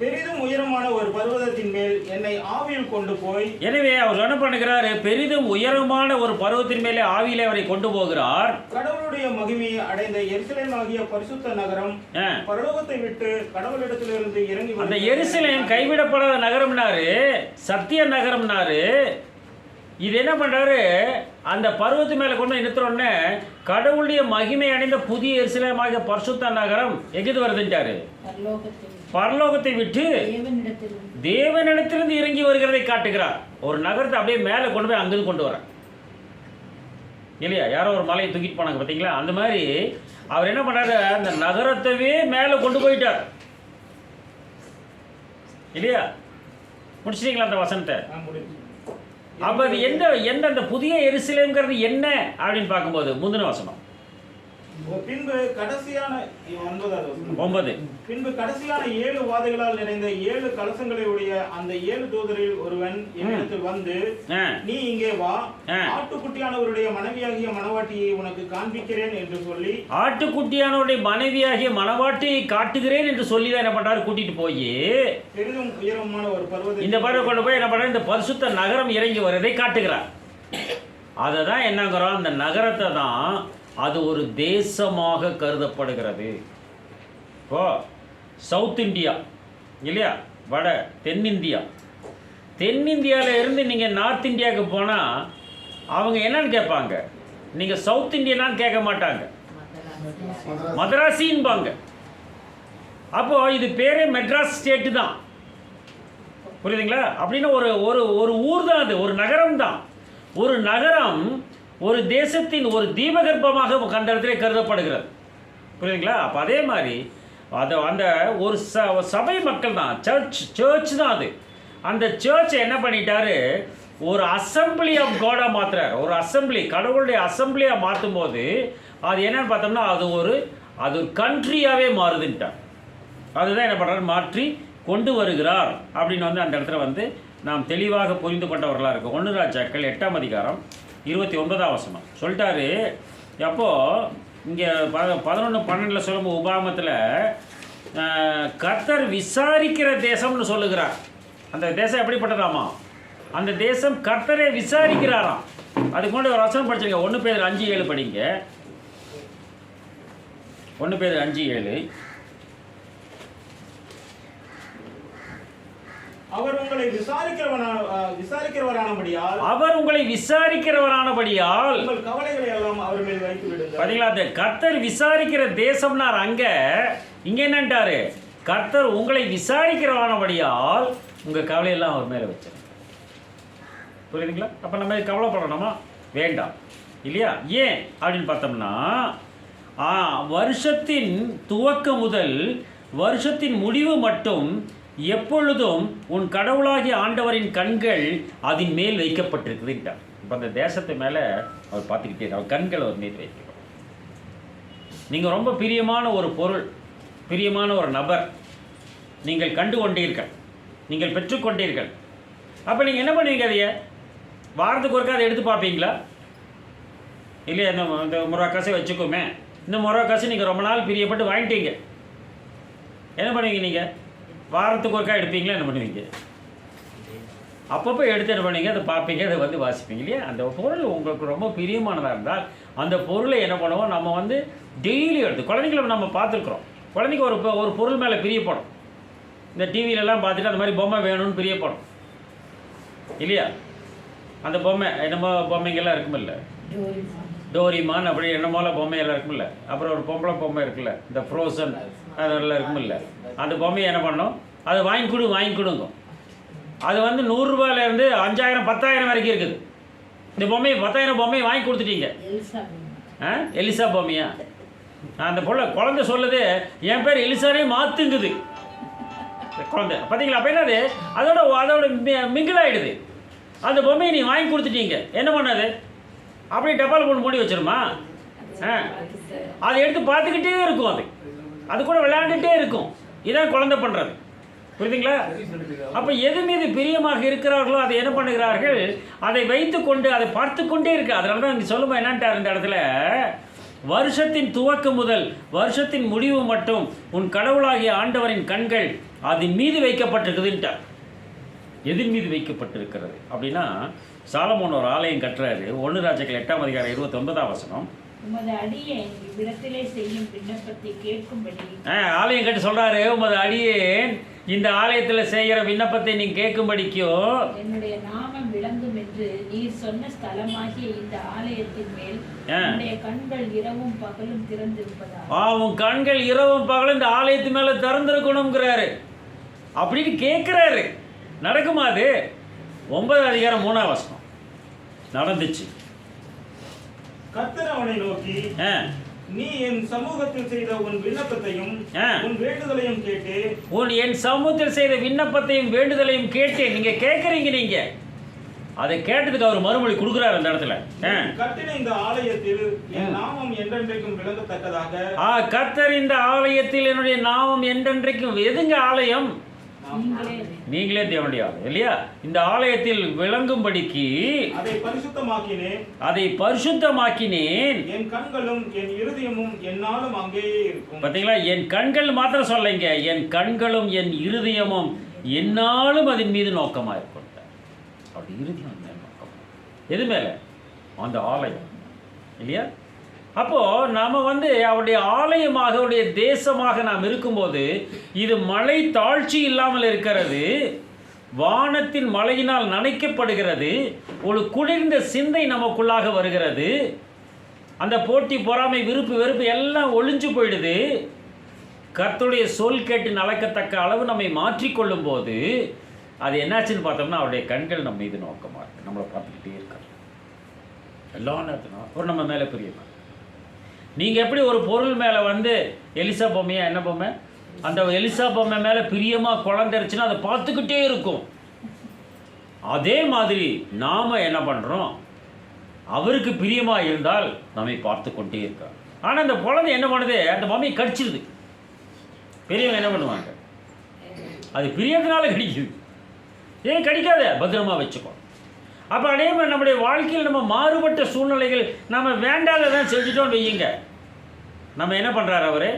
பெரிதும் உயரமான ஒரு பர்வதத்தின் மேல் என்னை ஆவியில் கொண்டு போய். எனவே அவர் என்ன பண்ணுகிறாரு? பெரிதும் உயரமான ஒரு பர்வத்தின் மேலே ஆவியிலே அவரை கொண்டு போகிறார். கடவுளுடைய மகிமையை அடைந்த எருசலேம் ஆகிய பரிசுத்த நகரம் பரலோகத்தை விட்டு கடவுளிடத்திலிருந்து இறங்கி. அந்த எருசலேம் கைவிடப்படாத நகரம்னாரு, சத்திய நகரம்னாரு. இது என்ன பண்றாரு? அந்த பர்வத்து மேல கொண்டு நிறுத்துறோன்னே கடவுளுடைய மகிமை அடைந்த புதிய எருசலேமாகிய பரிசுத்த நகரம் எங்கிட்டு வருதுன்றாரு? பரலோகத்தை விட்டு தேவனிடத்திலிருந்து இறங்கி வருகிறதை காட்டுகிறார். ஒரு நகரத்தை அப்படியே மேலே கொண்டு போய் அங்கிருந்து கொண்டு வர இல்லையா? யாரோ ஒரு மலையை தூக்கிட்டு போனாங்க பார்த்தீங்களா? அந்த மாதிரி அவர் என்ன பண்ணாரு? அந்த நகரத்தவே மேலே கொண்டு போயிட்டார் இல்லையா? முடிச்சிட்டீங்களா அந்த வசனத்தை? அப்ப அது எந்த அந்த புதிய எருசலேம்ங்கிறது என்ன அப்படின்னு பார்க்கும்போது முந்தின வசனம் பின்பு கடைசியான 9. பின்பு கடைசியான 7 வாதைகளால் நிறைந்த 7 கலசங்களை உடைய அந்த 7 தூதரில் ஒருவன் என்னிடத்தில் வந்து, நீ இங்கே வா, ஆட்டுக்குட்டியானவருடைய மனைவியாகிய மணவாட்டியை உனக்கு காண்பிக்கிறேன் என்று சொல்லி. ஆட்டுக்குட்டியானவருடைய மனைவியாகிய மணவாட்டியை காட்டுகிறேன் என்று சொல்லி தான் என்ன பண்றாரு? கூட்டிட்டு போய் பெரிதும் உயரமான ஒரு பர்வதம் இந்த பர்வதம் கொண்டு போய் என்ன பண்றாரு? இந்த பரிசுத்த நகரம் இறங்கி வருவதை காட்டுகிறார். அதை தான் என்னங்கிறோம்? அந்த நகரத்தை தான் அது ஒரு தேசமாக கருதப்படுகிறது. இப்போ சவுத் இந்தியா இல்லையா, வட தென்னிந்தியா, தென்னிந்தியாவில் இருந்து நீங்கள் நார்த் இந்தியாவுக்கு போனால் அவங்க என்னன்னு கேட்பாங்க? நீங்கள் சவுத் இந்தியனான்னு கேட்க மாட்டாங்க, மதராசின்பாங்க. அப்போது இது பேரே மெட்ராஸ் ஸ்டேட்டு தான், புரியுதுங்களா? அப்படின்னு ஒரு ஒரு ஒரு ஊர் தான் அது, ஒரு நகரம் தான். ஒரு நகரம் ஒரு தேசத்தின் ஒரு தீபகற்பமாக அந்த இடத்துல கருதப்படுகிறது, புரியுதுங்களா? அப்போ அதே மாதிரி அந்த ஒரு சபை மக்கள் தான், சர்ச் தான் அது. அந்த சர்ச்சை என்ன பண்ணிட்டாரு? ஒரு அசம்பிளி ஆஃப் காடாக மாற்றுறார். ஒரு அசம்பிளி, கடவுளுடைய அசம்பிளியாக மாற்றும் போது அது என்னன்னு பார்த்தோம்னா அது ஒரு கண்ட்ரியாகவே மாறுதுன்ட்டார். அதுதான் என்ன பண்ணுறாரு? மாற்றி கொண்டு வருகிறார் அப்படின்னு அந்த இடத்துல நாம் தெளிவாக புரிந்து கொண்டவர்களாக இருக்கும். 1 ராஜாக்கள் 8ஆம் அதிகாரம் 29ஆம் வசனம் சொல்லிட்டாரு. அப்போது இங்கே 11:12 சொல்லும்போது உபாகமத்தில் கர்த்தர் விசாரிக்கிற தேசம்னு சொல்லுகிறார். அந்த தேசம் எப்படிப்பட்டதாமா? அந்த தேசம் கர்த்தரை விசாரிக்கிறாராம். அதுக்கு முன்னாடி ஒரு வசனம் படிச்சிருங்க, 1 பேதுரு 5:7 படிங்க. 1 பேதுரு 5:7. அவர் உங்களை விசாரிக்கிறவரானபடியால் உங்கள் கவலைகளை எல்லாம் அவர் மேல் வைத்து விடுங்கள். பாத்தீங்களா? அந்த கர்த்தர் விசாரிக்கிற தேசம்னார். இங்க என்னன்ட்டாரு? கர்த்தர் உங்களை விசாரிக்கிறவரானபடியால் உங்க கவலையெல்லாம் அவர் மேல வச்சிருங்க. புரியுதுங்களா? அப்ப நம்ம கவலைப்படணுமா? வேண்டாம் இல்லையா? ஏன் அப்படின்னு பார்த்தோம்னா வருஷத்தின் துவக்கம் முதல் வருஷத்தின் முடிவு மட்டும் எப்பொழுதும் உன் கடவுளாகிய ஆண்டவரின் கண்கள் அதன் மேல் வைக்கப்பட்டிருக்குதுன்ட்டார். இப்போ அந்த தேசத்து மேலே அவர் பார்த்துக்கிட்டே அவர் கண்கள் அவர் மீது வைக்கப்படும். நீங்கள் ரொம்ப பிரியமான ஒரு பொருள், பிரியமான ஒரு நபர் நீங்கள் கண்டு கொண்டீர்கள், நீங்கள் பெற்றுக்கொண்டீர்கள். அப்போ நீங்கள் என்ன பண்ணுவீங்க? அதைய வாரத்துக்கு ஒருக்கா அதை எடுத்து பார்ப்பீங்களா? இல்லையா? இந்த முருகாசை வச்சுக்கோமே, இந்த முருகாசை நீங்கள் ரொம்ப நாள் பிரியப்பட்டு வாங்கிட்டீங்க, என்ன பண்ணுவீங்க? நீங்கள் வாரத்துக்கு ஒருக்கா எடுப்பீங்களா? என்ன பண்ணுவீங்க? அப்பப்போ எடுத்து என்ன பண்ணுவீங்க? அதை பார்ப்பீங்க, அதை வாசிப்பீங்க இல்லையா? அந்த பொருள் உங்களுக்கு ரொம்ப பிரியமானதாக இருந்தால் அந்த பொருளை என்ன பண்ணுவோம்? நம்ம டெய்லி எடுத்து குழந்தைங்களை நம்ம பார்த்துருக்குறோம். குழந்தைங்க ஒரு பொருள் மேலே பிரியப்படும். இந்த டிவிலெலாம் பார்த்துட்டு அந்த மாதிரி பொம்மை வேணும்னு பிரியப்படும் இல்லையா? அந்த பொம்மை என்னமோ பொம்மைங்கெல்லாம் இருக்குமில்ல, டோரிமான் அப்படி என்னமோல பொம்மையெல்லாம் இருக்குமில்ல. அப்புறம் ஒரு பொம்பளை பொம்மை இருக்குல்ல, இந்த ஃப்ரோசன் அதெல்லாம் இருக்குமில்ல. அந்த பொம்மையை என்ன பண்ணோம்? அதை வாங்கி கொடுங்க. அது 100 ரூபாயிலேருந்து 5000 10,000 வரைக்கும் இருக்குது. இந்த பொம்மையை 10,000 பொம்மையை வாங்கி கொடுத்துட்டீங்க. எலிசா பொம்மையா? அந்த குழந்தை சொல்லுது, என் பேர் எலிசாரே மாற்றுங்குது குழந்தை. பார்த்தீங்களா? அப்போ என்னது? அதோட மிங்கிள் ஆகிடுது. அந்த பொம்மையை நீ வாங்கி கொடுத்துட்டீங்க, என்ன பண்ணாது? அப்படி டப்பால் போட்டு மூடி வச்சிருமா? அதை எடுத்து பார்த்துக்கிட்டே இருக்கும், அது கூட விளையாண்டுட்டே இருக்கும். இதான் குழந்தை பண்ணுறது, புரியுதுங்களா? அப்போ எது மீது பிரியமாக இருக்கிறார்களோ அதை என்ன பண்ணுகிறார்கள்? அதை வைத்து கொண்டு அதை பார்த்து கொண்டே இருக்கு. அதனால தான் இங்கே சொல்லுமா என்னன்ட்டார் இந்த இடத்துல, வருஷத்தின் துவக்கம் முதல் வருஷத்தின் முடிவு மட்டும் உன் கடவுளாகிய ஆண்டவரின் கண்கள் அதன் மீது வைக்கப்பட்டிருக்குதுன்ட்டார். எதின் மீது வைக்கப்பட்டிருக்கிறது அப்படின்னா, சாலமோன் ஒரு ஆலயம் கட்டுறாரு. 1 ராஜாக்கள் 8ஆம் அதிகாரம் 29ஆம் வசனம். உமது அடியேன் இவ்விடத்திலே செய்யும் விண்ணப்பத்தை கேட்கும்படி ஆலயம் கட்டி சொல்றாரு, உமது அடியேன் இந்த ஆலயத்தில் செய்கிற விண்ணப்பத்தை நீ கேட்கும்படிக்கோ என்னுடைய நாமம் விளங்கும் என்று நீர் சொன்ன ஸ்தலமாகிய இந்த ஆலயத்தின் மேல் என்னுடைய கண்கள் இரவும் பகலும் திறந்திருப்பதா. உன் கண்கள் இரவும் பகலும் இந்த ஆலயத்து மேல திறந்திருக்கணுங்கிறாரு. அப்படின்னு கேட்கிறாரு. நடக்குமா அது? 9ஆம் அதிகாரம் 3ஆம் வசனம். நடந்துச்சு. கர்த்தர் அவனை நோக்கி, நீ என் சமூகத்தில் செய்த உன் விண்ணப்பத்தையும் உன் வேண்டுதலையும் கேட்டு என் சமூகத்தில் செய்த விண்ணப்பத்தையும் வேண்டுதலையும் கேட்டேன். நீங்க கேட்கறீங்க. நீங்க அதை கேட்டதுக்கு அவர் மறுமொழி கொடுக்குறாரு அந்த இடத்துல. கர்த்தர் இந்த ஆலயத்தில் என் நாமம் என்றென்றைக்கும் விளங்கத்தக்கதாக. கர்த்தர் இந்த ஆலயத்தில் என்னுடைய நாமம் என்றென்றைக்கும். எதுங்க ஆலயம்? நீங்களே தேவனுடைய ஆலயம் இல்லையா? இந்த ஆலயத்தில் விளங்கும்படிக்கு அதை பரிசுத்தமாக்கினேன். என் கண்களும் என் இருதயமும் என்னாலும் அங்கேயே இருக்கும். பாத்தீங்களா? என் கண்கள் மாத்திரம் சொல்லுங்க, என் கண்களும் என் இருதயமும் என்னாலும் அதன் மீது நோக்கமா இருக்கும். அப்படி இருதயம் நோக்கம் எது மேல? அந்த ஆலயம் இல்லையா? அப்போ நாம அவருடைய ஆலயமாக, அவருடைய தேசமாக நாம் இருக்கும்போது, இது மழை தாழ்ச்சி இல்லாமல் இருக்கிறது, வானத்தின் மழையினால் நனைக்கப்படுகிறது, ஒரு குளிர்ந்த சிந்தை நமக்குள்ளாக வருகிறது, அந்த போட்டி பொறாமை விருப்பு வெறுப்பு எல்லாம் ஒளிஞ்சு போயிடுது. கர்த்தருடைய சொல் கேட்டு நடக்கத்தக்க அளவு நம்மை மாற்றிக்கொள்ளும் போது அது என்னாச்சுன்னு பார்த்தோம்னா, அவருடைய கண்கள் நம்ம மீது நோக்கமாக இருக்கு, நம்மளை பார்த்துக்கிட்டே இருக்காரு எல்லா நேரத்திலும். ஒரு நம்ம மேலே பிரியமா. நீங்கள் எப்படி ஒரு பொருள் மேலே எலிசா பொம்மையா, என்ன பொம்மை, அந்த எலிசா பொம்மை மேலே பிரியமாக குழந்தைருச்சுன்னா அதை பார்த்துக்கிட்டே இருக்கும். அதே மாதிரி நாம் என்ன பண்ணுறோம்? அவருக்கு பிரியமாக இருந்தால் நம்மை பார்த்து கொண்டே இருக்கார். ஆனால் அந்த குழந்தை என்ன பண்ணுது? அந்த பொம்மையை கடிச்சிருது. பெரியவங்க என்ன பண்ணுவாங்க? அது பிரியத்தினால கடிக்குது. ஏன் கடிக்காத? பத்திரமா வச்சுக்கோ. அப்போ அதே மாதிரி நம்முடைய வாழ்க்கையில் நம்ம மாறுபட்ட சூழ்நிலைகள் நம்ம வேண்டாததான் செஞ்சுட்டோம் வையுங்க. நம்ம என்ன பண்ணுறாரு? அவர்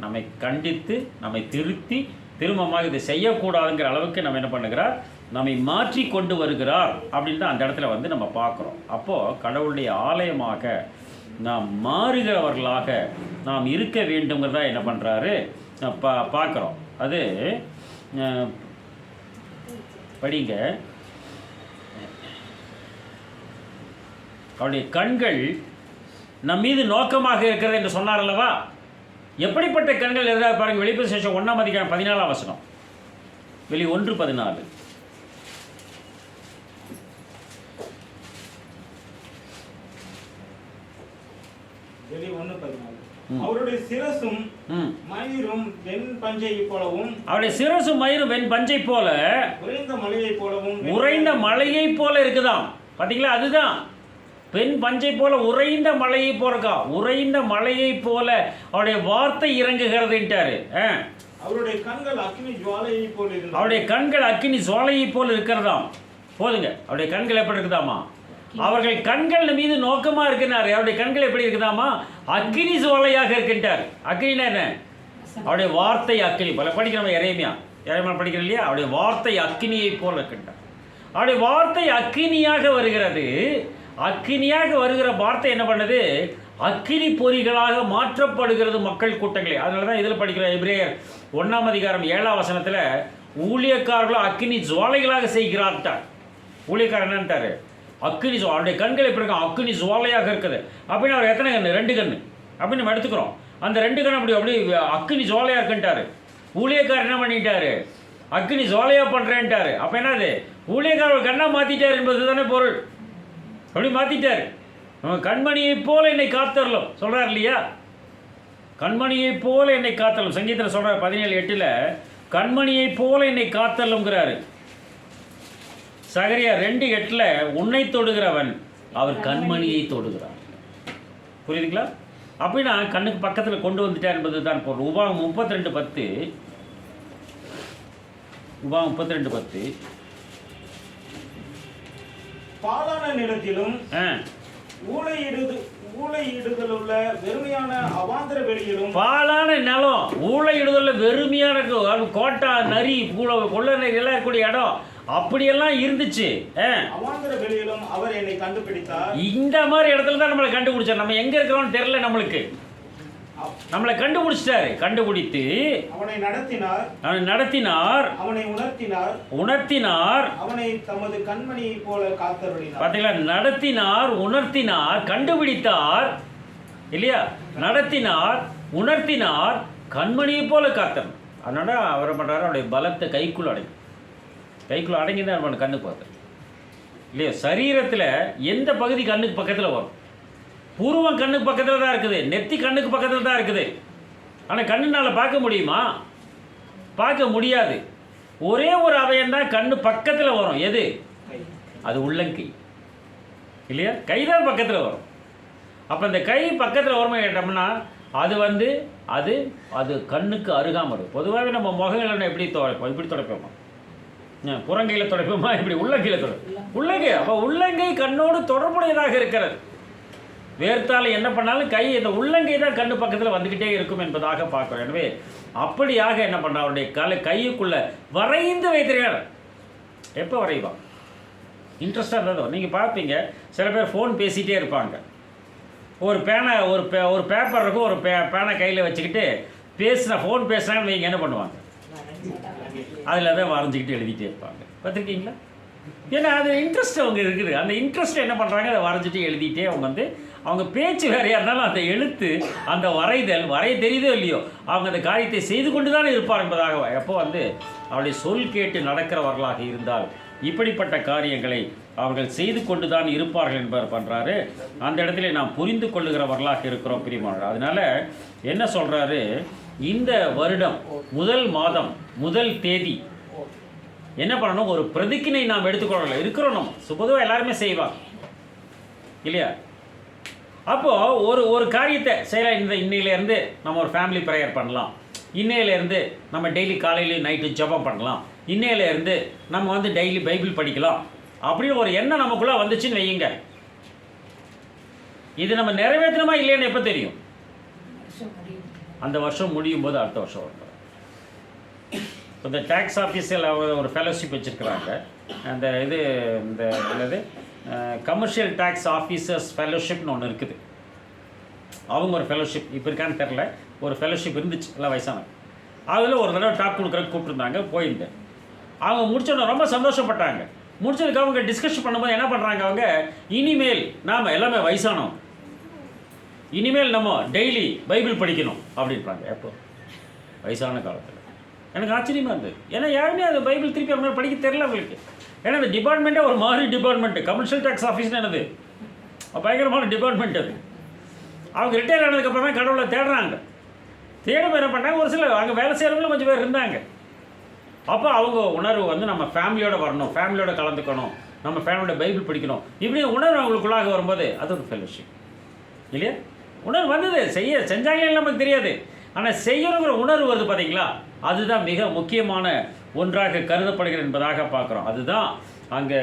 நம்மை கண்டித்து நம்மை திருத்தி திரும்பமாக இதை செய்யக்கூடாதுங்கிற அளவுக்கு நம்ம என்ன பண்ணுகிறார்? நம்மை மாற்றி கொண்டு வருகிறார் அப்படின்னு தான் அந்த இடத்துல நம்ம பார்க்குறோம். அப்போது கடவுளுடைய ஆலயமாக நாம் மாறுகிறவர்களாக நாம் இருக்க வேண்டுங்கிறதா என்ன பண்ணுறாரு பார்க்குறோம். அது படிங்க. அவருடைய கண்கள் நம் மீது நோக்கமாக இருக்கிறது என்று சொன்னார் அல்லவா? எப்படிப்பட்ட கண்கள் எதாவது பாருங்க. வெளிப்படுத்தின விசேஷம் 1ஆம் அதிகாரம் 14ஆம் வசனம். வெளி 1:14. வெளி 1:14. அவருடைய சிரசும் மயிரும் வெண் பஞ்சை போலவும், அவருடைய சிரசும் மயிரும் வெண் பஞ்சை போல உறைந்த மலையை போலவும், உறைந்த மலையை போல இருக்குதாம். பார்த்தீங்களா? அதுதான் பெண் பஞ்சை போல உறைந்த மலையை போலக்கா. உறைந்த மலையை போல அவருடைய வார்த்தை இறங்குகிறதுன்ட்டாரு. அவருடைய கண்கள் அக்கினி ஜுவாலையை போல இருக்கு. அவருடைய கண்கள் அக்கினி ஜுவாலையை போல இருக்கிறதாம். போதுங்க. அவருடைய கண்கள் எப்படி இருக்குதாமா? அவர்கள் கண்கள் மீது நோக்கமாக இருக்கிறார். அவருடைய கண்கள் எப்படி இருக்குதாமா? அக்கினி ஜுவாலையாக இருக்கின்றார். அக்கினினா என்ன? அவருடைய வார்த்தை அக்கினி போல. படிக்கிறோம் எரேமியா படிக்கிறோம் இல்லையா? அவருடைய வார்த்தை அக்கினியை போல இருக்கின்றார். அவருடைய வார்த்தை அக்கினியாக வருகிறது. அக்கினியாக வருகிற வார்த்தை என்ன பண்ணுது? அக்கினி பொறிகளாக மாற்றப்படுகிறது மக்கள் கூட்டங்களே. அதனால தான் இதில் படிக்கிற எபிரேயர் 1ஆம் அதிகாரம் 7ஆம் வசனத்தில் ஊழியக்காரர்களும் அக்கினி ஜுவாலைகளாக செய்கிறார்ட்டார். ஊழியக்காரர் என்னன்ட்டார்? அக்கினி அவருடைய கண்கள் எப்படி இருக்கும்? அக்கினி ஜுவாலையாக இருக்குது. அப்படின்னு அவர் எத்தனை கண்ணு? 2 கண்ணு அப்படின்னு நம்ம எடுத்துக்கிறோம். அந்த 2 கண்ணு அப்படி அக்கினி ஜுவாலையாக இருக்குன்ட்டார். ஊழியக்காரர் என்ன பண்ணிட்டாரு? அக்கினி ஜுவாலையாக பண்ணுறேன்ட்டார். அப்போ என்னது? ஊழியக்காரர் கண்ணை மாற்றிட்டார் என்பது தானே பொருள். அப்படி மாற்றிட்டார். கண்மணியை போல என்னை காத்தரலும் சொல்கிறார் இல்லையா? கண்மணியை போல என்னை காத்தரலும் சங்கீதத்தில் சொல்கிறார் 17:8. கண்மணியை போல என்னை காத்தரலுங்கிறாரு. சகரியா 2:8 உன்னை தொடுகிறவன் அவர் கண்மணியை தொடுகிறார். புரியுதுங்களா? அப்படின்னா கண்ணுக்கு பக்கத்தில் கொண்டு வந்துட்டார் என்பது தான் பொருள். உபாகம் 32:10. உபாகம் 32:10. பாலான நிலத்திலும் ஊளையிடுதல் உள்ள வெறுமையான அவாந்தர வெளியிலும் பாலான நிலம் ஊழையிடுதல்ல வெறுமையான கோட்டா நரி கொள்ள நரி எல்லாம் இருக்கக்கூடிய இடம் அப்படியெல்லாம் இருந்துச்சு. அவாந்தர வெளியிலும் அவர் என்னை கண்டுபிடித்தார். இந்த மாதிரி இடத்துல தான் நம்மளை கண்டுபிடிச்சார். நம்ம எங்க இருக்கிறோம்னு தெரியல, நம்மளை கண்டுபிடிச்சிட்டாரு. கண்டுபிடித்து அவனை நடத்தினார், அவனை உணர்த்தினார், அவனை தமது கண்மணி போல காத்தருளினார். பாத்தீங்களா? நடத்தினார், உணர்த்தினார், கண்டுபிடித்தார் இல்லையா? நடத்தினார், உணர்த்தினார், கண்மணியை போல காத்தர். அதனால அவரை பண்றாரு, அவருடைய பலத்தை கைக்குள்ள அடங்கி தான் நம்ம கண்ணு பார்த்தேன் இல்லையா? சரீரத்தில் எந்த பகுதி கண்ணுக்கு பக்கத்தில் வரும்? பூர்வம் கண்ணுக்கு பக்கத்தில் தான் இருக்குது, நெத்தி கண்ணுக்கு பக்கத்தில் தான் இருக்குது. ஆனால் கண்ணுனால் பார்க்க முடியுமா? பார்க்க முடியாது. ஒரே ஒரு அவயம் தான் கண்ணு பக்கத்தில் வரும். எது? அது உள்ளங்கை இல்லையா? கை தான் பக்கத்தில் வரும். அப்போ இந்த கை பக்கத்தில் வருமா கேட்டோம்னா அது அது கண்ணுக்கு அருகாமல் வரும். பொதுவாகவே நம்ம முகங்களை எப்படி துடைப்போம்? இப்படி துடைப்போமா? புறங்கையில் துடைப்போமா? இப்படி உள்ளங்கையில் துடைப்போம். உள்ளங்கை. அப்போ உள்ளங்கை கண்ணோடு தொடர்புடையதாக இருக்கிறது. வேர்த்தால் என்ன பண்ணாலும் கை, இந்த உள்ளங்கை தான் கண்ணு பக்கத்தில் வந்துக்கிட்டே இருக்கும் என்பதாக பார்க்கிறோம். எனவே அப்படியாக என்ன பண்ணுறா, அவருடைய கையுக்குள்ளே வரைந்து வைத்திருக்கார். எப்போ வரைவான்? இன்ட்ரெஸ்டாக இருந்ததோ நீங்கள் பார்ப்பீங்க. சில பேர் ஃபோன் பேசிகிட்டே இருப்பாங்க. ஒரு பேனை ஒரு பேப்பர் இருக்கும், ஒரு பேனை கையில் வச்சுக்கிட்டு ஃபோன் பேசுனான்னு வைங்க, என்ன பண்ணுவாங்க? அதில் தான் வரைஞ்சிக்கிட்டு எழுதிட்டே இருப்பாங்க. பார்த்துருக்கீங்களா? ஏன்னா அது இன்ட்ரெஸ்ட் அவங்க இருக்குது. அந்த இன்ட்ரெஸ்ட் என்ன பண்ணுறாங்க, அதை வரைஞ்சிட்டு எழுதிட்டே அவங்க பேச்சு வேறையாக இருந்தாலும் அந்த எழுத்து, அந்த வரைய தெரியுதோ இல்லையோ, அவங்க அந்த காரியத்தை செய்து கொண்டு தான் இருப்பார் என்பதாக. எப்போ அவருடைய சொல் கேட்டு நடக்கிறவர்களாக இருந்தால் இப்படிப்பட்ட காரியங்களை அவர்கள் செய்து கொண்டு தான் இருப்பார்கள் என்பவர் பண்ணுறாரு. அந்த இடத்துல நாம் புரிந்து கொள்ளுகிறவர்களாக இருக்கிறோம் பிரியமானவர்களே. அதனால என்ன சொல்கிறாரு, இந்த வருடம் முதல் மாதம் முதல் தேதி என்ன பண்ணணும், ஒரு பிரதிக்கினை நாம் எடுத்துக்கொள்ளலாம். இருக்கிறோம் நம்ம பொதுவாக எல்லாருமே செய்வாங்க இல்லையா? அப்போது ஒரு காரியத்தை செய்யலாம். இன்னையிலேருந்து நம்ம ஒரு ஃபேமிலி ப்ரேயர் பண்ணலாம். இன்னையிலேருந்து நம்ம டெய்லி காலையிலையும் நைட்டு ஜெபம் பண்ணலாம். இன்னையிலேருந்து நம்ம டெய்லி பைபிள் படிக்கலாம் அப்படின்னு ஒரு எண்ணம் நமக்குள்ளே வந்துச்சுன்னு வையுங்க. இது நம்ம நிறைவேற்றணுமா இல்லைன்னு எப்போ தெரியும்? அந்த வருஷம் முடியும் போது அடுத்த வருஷம் வரும். இந்த டேக்ஸ் ஆஃபீஸில் ஒரு ஃபெலோஷிப் வச்சுருக்கிறாங்க. அந்த என்னது கமர்ஷியல் டேக்ஸ் ஆஃபீஸர்ஸ் ஃபெலோஷிப்னு ஒன்று இருக்குது. அவங்க ஒரு ஃபெலோஷிப் இப்போ இருக்கான்னு தெரில, ஒரு ஃபெலோஷிப் இருந்துச்சு எல்லாம் வயசானது. அதில் ஒரு தடவை டாக் கொடுக்குறதுக்கு கூப்பிட்டுருந்தாங்க, போயிருந்தேன். அவங்க முடிச்சோன்னா ரொம்ப சந்தோஷப்பட்டாங்க. முடிச்சதுக்கு அவங்க டிஸ்கஷன் பண்ணும்போது என்ன பண்ணுறாங்க, அவங்க இனிமேல் நாம் எல்லாமே வயசானோம், இனிமேல் நம்ம டெய்லி பைபிள் படிக்கணும் அப்படின்றாங்க. எப்போ? வயசான காலத்தில். எனக்கு ஆச்சரியமாக இருந்தது. ஏன்னா யாருமே அந்த பைபிள் திருப்பி அவங்க படிக்க தெரியல அவங்களுக்கு. ஏன்னா அந்த டிபார்ட்மெண்ட்டே ஒரு மாதிரி டிபார்ட்மெண்ட்டு. கமர்ஷியல் டேக்ஸ் ஆஃபீஸ்னு என்னது பயங்கரமான டிபார்ட்மெண்ட் அது. அவங்க ரிட்டையர் ஆனதுக்கப்புறமே கடவுளை தேடுறாங்க. தேடும் என்ன பண்ணாங்க, ஒரு சில அங்கே வேலை செய்கிறவங்களும் கொஞ்சம் பேர் இருந்தாங்க. அப்போ அவங்க உணர்வு நம்ம ஃபேமிலியோடு வரணும், ஃபேமிலியோட கலந்துக்கணும், நம்ம ஃபேமிலியோட பைபிள் படிக்கணும், இப்படி உணர்வு அவங்களுக்குள்ளாக வரும்போது அது ஒரு ஃபெலோஷிப் இல்லையா? உணர்வு வந்தது. செஞ்சாங்களே நமக்கு தெரியாது, ஆனால் செய்யணுங்கிற உணர்வு வருது பார்த்தீங்களா? அதுதான் மிக முக்கியமான ஒன்றாக கருதப்படுகிறது என்பதாக பார்க்குறோம். அதுதான் அங்கே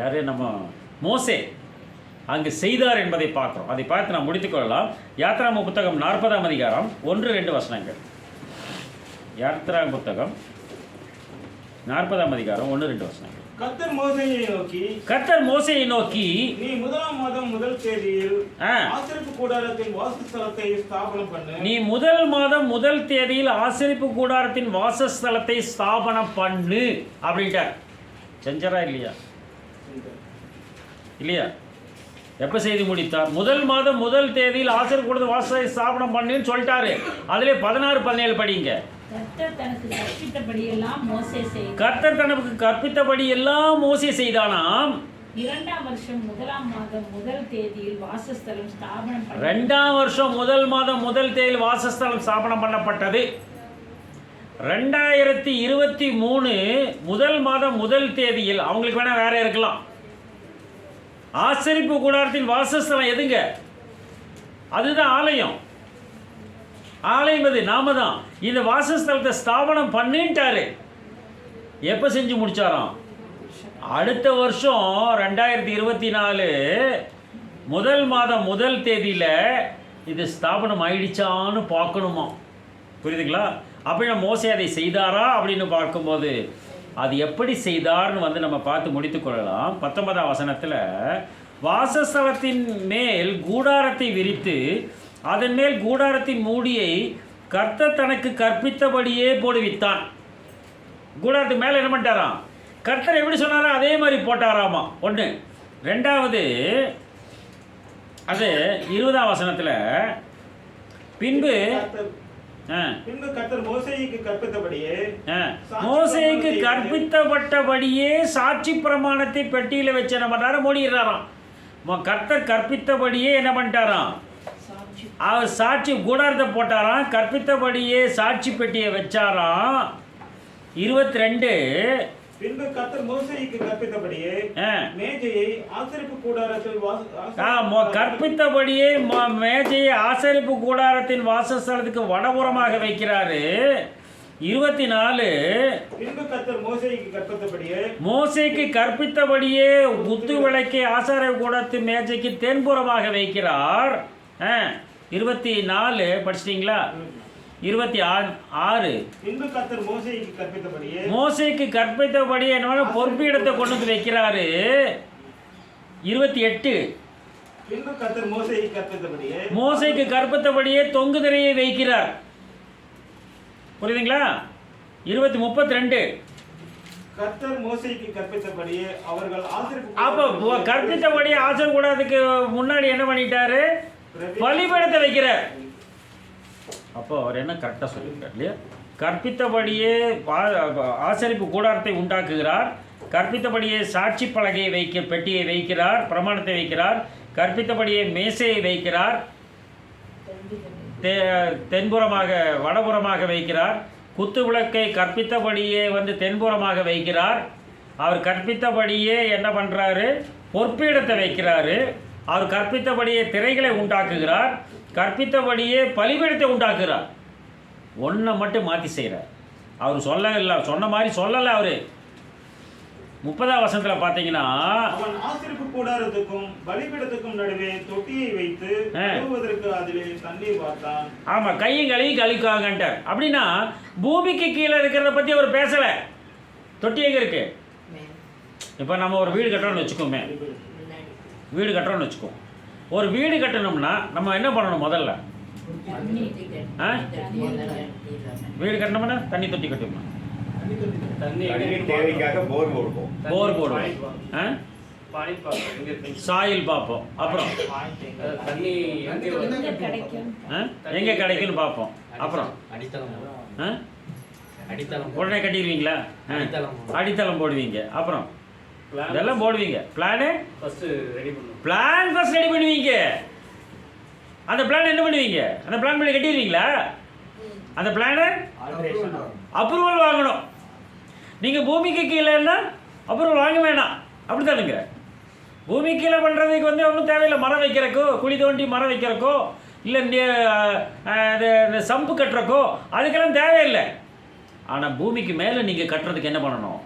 யார் நம்ம மோசே அங்கு செய்தார் என்பதை பார்க்குறோம். அதை பார்த்து நாம் முடித்துக்கொள்ளலாம். யாத்ராம புத்தகம் 40ஆம் அதிகாரம் 1-2 வசனங்கள். யாத்ராம புத்தகம் 40ஆம் அதிகாரம் 1-2 வசனங்கள். கர்த்தர் மோசேயை நோக்கி நீ முதலாம் மாதம் முதல் தேதியில் ஆசரிப்பு கூடாரத்தின் வாசஸ்தலத்தை ஸ்தாபனம் பண்ணு. நீ முதல் மாதம் முதல் தேதியில் ஆசரிப்பு கூடாரத்தின் வாசஸ்தலத்தை ஸ்தாபனம் பண்ணு அப்படின்ட்டார். செஞ்சரா இல்லையா? இல்லையா? எப்போ செய்து முடித்தார்? முதல் மாதம் முதல் தேதியில் ஆசரிப்பு கூடாரத்தின் வாசலை ஸ்தாபனம் பண்ணுன்னு சொல்லிட்டாரு. அதிலே 16-17 படிங்க. கர்த்தர் தனக்கு கற்பித்தபடி எல்லாம் மோசே செய்தானாம். 2ஆம் வருஷம் முதலாம் மாதம் முதல் தேதியில் வாசஸ்தலம் ஸ்தாபனம் 2ஆம் வருஷம் முதல் மாதம் முதல் தேதியில் வாசஸ்தலம் ஸ்தாபனம் பண்ணப்பட்டது. 2023 முதல் மாதம் முதல் தேதியில், அவங்களுக்கு வேணா வேற இருக்கலாம், ஆசரிப்பு கூடாரத்தின் வாசஸ்தலம் எதுங்க? அதுதான் ஆலயம். ஆலயம் நாம தான். இந்த வாசஸ்தலத்தை ஸ்தாபனம் பண்ணிட்டாரு. எப்போ செஞ்சு முடிச்சாராம்? அடுத்த வருஷம் 2024 முதல் மாதம் முதல் தேதியில் இது ஸ்தாபனம் ஆயிடுச்சான்னு பார்க்கணுமா, புரியுதுங்களா? அப்படின்னா மோசே அதை செய்தாரா அப்படின்னு பார்க்கும்போது அது எப்படி செய்தார்னு வந்து நம்ம பார்த்து முடித்துக்கொள்ளலாம். 19ஆம் வசனத்தில் வாசஸ்தலத்தின் மேல் கூடாரத்தை விரித்து அதன் மேல் கூடாரத்தின் மூடியை கர்த்தர் தனக்கு கற்பித்தபடியே போடுவித்தான். கூடாரத்துக்கு மேலே என்ன பண்ணிட்டாராம்? கர்த்தர் எப்படி சொன்னாரோ அதே மாதிரி போட்டாராமா. ஒன்று. ரெண்டாவது, அது 20ஆம் வசனத்தில் பின்பு கர்த்தர் மோசேக்கு கற்பித்தபடியே மோசேக்கு கற்பித்தப்பட்டபடியே சாட்சி பிரமாணத்தை பெட்டியில் வச்சு என்ன பண்ணுறாரு? மூடிடுறாராம். கர்த்தர் கற்பித்தபடியே என்ன பண்ணிட்டாராம்? அவர் சாட்சி கூடாரத்தை போட்டாராம், கற்பித்தபடியே சாட்சி பெட்டியை வச்சாராம். 22 பின்பு கர்த்தர் மோசேக்கு கற்பித்தபடியே மேஜையை ஆசரிப்பு கூடாரத்தில் கற்பித்தபடியே மேஜையை ஆசரிப்பு கூடாரத்தின் வாசஸ்தலத்துக்கு வடபுறமாக வைக்கிறாரு. 24 பின்பு கர்த்தர் மோசேக்கு கற்பித்தபடியே மோசேக்கு கற்பித்தபடியே குத்து விளக்கை ஆசாரிய கூடத்து மேஜைக்கு தென்புறமாக வைக்கிறார். 24 படிச்சிட்டிங்களா? 26 பின்பு கர்த்தர் மோசேக்கு கற்பித்தபடியே மோசேக்கு கற்பித்தபடியே என்ன பொறுப்பீடத்தை கொண்டு வந்து வைக்கிறாரு. 28 பின்பு கர்த்தர் மோசேக்கு கற்பித்தபடியே மோசேக்கு கற்பித்தபடியே தொங்கு திரையை வைக்கிறார். புரியுதுங்களா? 32 கர்த்தர் மோசேக்கு கற்பித்தபடியே அவர்கள் ஆசரிப்பு அப்போ கற்பித்தபடியே ஆசர் கூடாதுக்கு முன்னாடி என்ன பண்ணிட்டாரு? பலிபீடத்தை வைக்கிறார். அப்போ அவர் என்ன கரெக்டாக சொல்லியிருக்கார் இல்லையா? கற்பித்தபடியே ஆசரிப்பு கூடாரத்தை உண்டாக்குகிறார், கற்பித்தபடியே சாட்சி பலகையை பெட்டியை வைக்கிறார், பிரமாணத்தை வைக்கிறார், கற்பித்தபடியே மேசையை வைக்கிறார், தென்புறமாக வடபுறமாக வைக்கிறார், குத்து விளக்கை கற்பித்தபடியே வந்து தென்புறமாக வைக்கிறார். அவர் கற்பித்தபடியே என்ன பண்ணுறாரு? பொற்பீடத்தை வைக்கிறாரு. அவர் கற்பித்தபடியே திரைகளை உண்டாக்குகிறார், கற்பித்தபடியே பலிபீடத்தை உண்டாக்குகிறார். ஒன்றை மட்டும் மாற்றி செய்கிறார். அவர் சொல்லவில்லை, சொன்ன மாதிரி சொல்லலை. அவர் 30ஆம் வசனத்தில் பார்த்தீங்கன்னா அவன் ஆசரிப்பு கூடாரத்துக்கும் பலிபீடத்துக்கும் நடுவே தொட்டியை வைத்து கழுவுவதற்கு அதிலே தண்ணீர் பார்த்தான். ஆமாம், கையும் கழுவி கழிக்காங்கன்ட்டார். அப்படின்னா பூமிக்கு கீழே இருக்கிறத பற்றி அவர் பேசலை. தொட்டி எங்கே இருக்கு? இப்போ நம்ம ஒரு வீடு கட்டுறோம்னு வச்சுக்கோமே, வீடு கட்டுறோம்னு வச்சுக்கோம். ஒரு வீடு கட்டணும்னா நம்ம என்ன பண்ணணும்? முதல்ல வீடு கட்டணும்னா தண்ணி தொட்டி கட்டணும், போர் போடுவோம், சாயில் பார்ப்போம், அப்புறம் எங்கே கிடைக்குன்னு பார்ப்போம், அப்புறம் உடனே கட்டிடுவீங்களா? அடித்தளம் போடுவீங்க, அப்புறம் இதெல்லாம் போடுவீங்க. பிளான் ஃபர்ஸ்ட் ரெடி பண்ணுவீங்க. அந்த பிளான் என்ன பண்ணுவீங்க? அந்த பிளான் பண்ணி கட்டிடுவீங்களா? அந்த பிளானை அப்ரூவல் வாங்கணும். நீங்கள் பூமிக்கு கீழேன்னா அப்ரூவல் வாங்க வேணாம், அப்படி தானுங்க. பூமி கீழே பண்ணுறதுக்கு வந்து ஒன்றும் தேவையில்லை. மரம் வைக்கிறக்கோ, குழி தோண்டி மரம் வைக்கிறக்கோ, இல்லை இந்த சம்பு கட்டுறக்கோ அதுக்கெல்லாம் தேவையில்லை. ஆனால் பூமிக்கு மேலே நீங்கள் கட்டுறதுக்கு என்ன பண்ணணும்?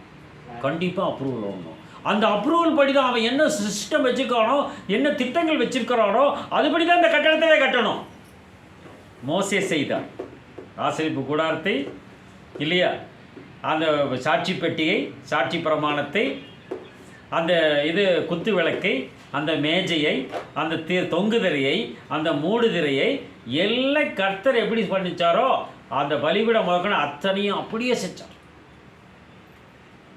கண்டிப்பாக அப்ரூவல் வாங்கணும். அந்த அப்ரூவல் படி தான் அவன் என்ன சிஸ்டம் வச்சுருக்கானோ, என்ன திட்டங்கள் வச்சுருக்கிறானோ அதுபடி தான் அந்த கட்டடத்திலே கட்டணும். மோசே செய்தான் ஆசரிப்பு கூடாரத்தை இல்லையா, அந்த சாட்சி பெட்டியை, சாட்சி பிரமாணத்தை, அந்த குத்து விளக்கை, அந்த மேஜையை, அந்த தொங்கு திரையை, அந்த மூடு திரையை எல்லாம் கர்த்தர் எப்படி பண்ணிச்சாரோ அந்த பலிபீடம் முதற்கொண்டு அத்தனையும் அப்படியே செஞ்சார்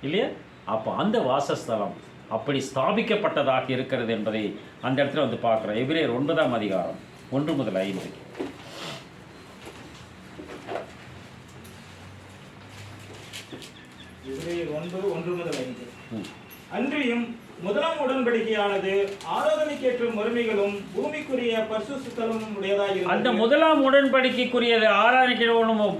இல்லையா? அப்போ அந்த வாசஸ்தலம் அப்படி ஸ்தாபிக்கப்பட்டதாக இருக்கிறது என்பதை அந்த இடத்துல வந்து பார்க்குறோம். எபிரேயர் 9ஆம் அதிகாரம் 1 முதல் 5. எபிரேயர் 9:1 முதல் 5. அன்றியும் முதலாம் உடன்படிக்கையானது ஆராதனைக்கேற்ற மறுமைகளும் பூமிக்குரிய பரிசுத்த ஸ்தலமும் உடையதாக இருக்கிறது. அந்த முதலாம் உடன்படிக்கைக்குரியது ஆராதனைக்கு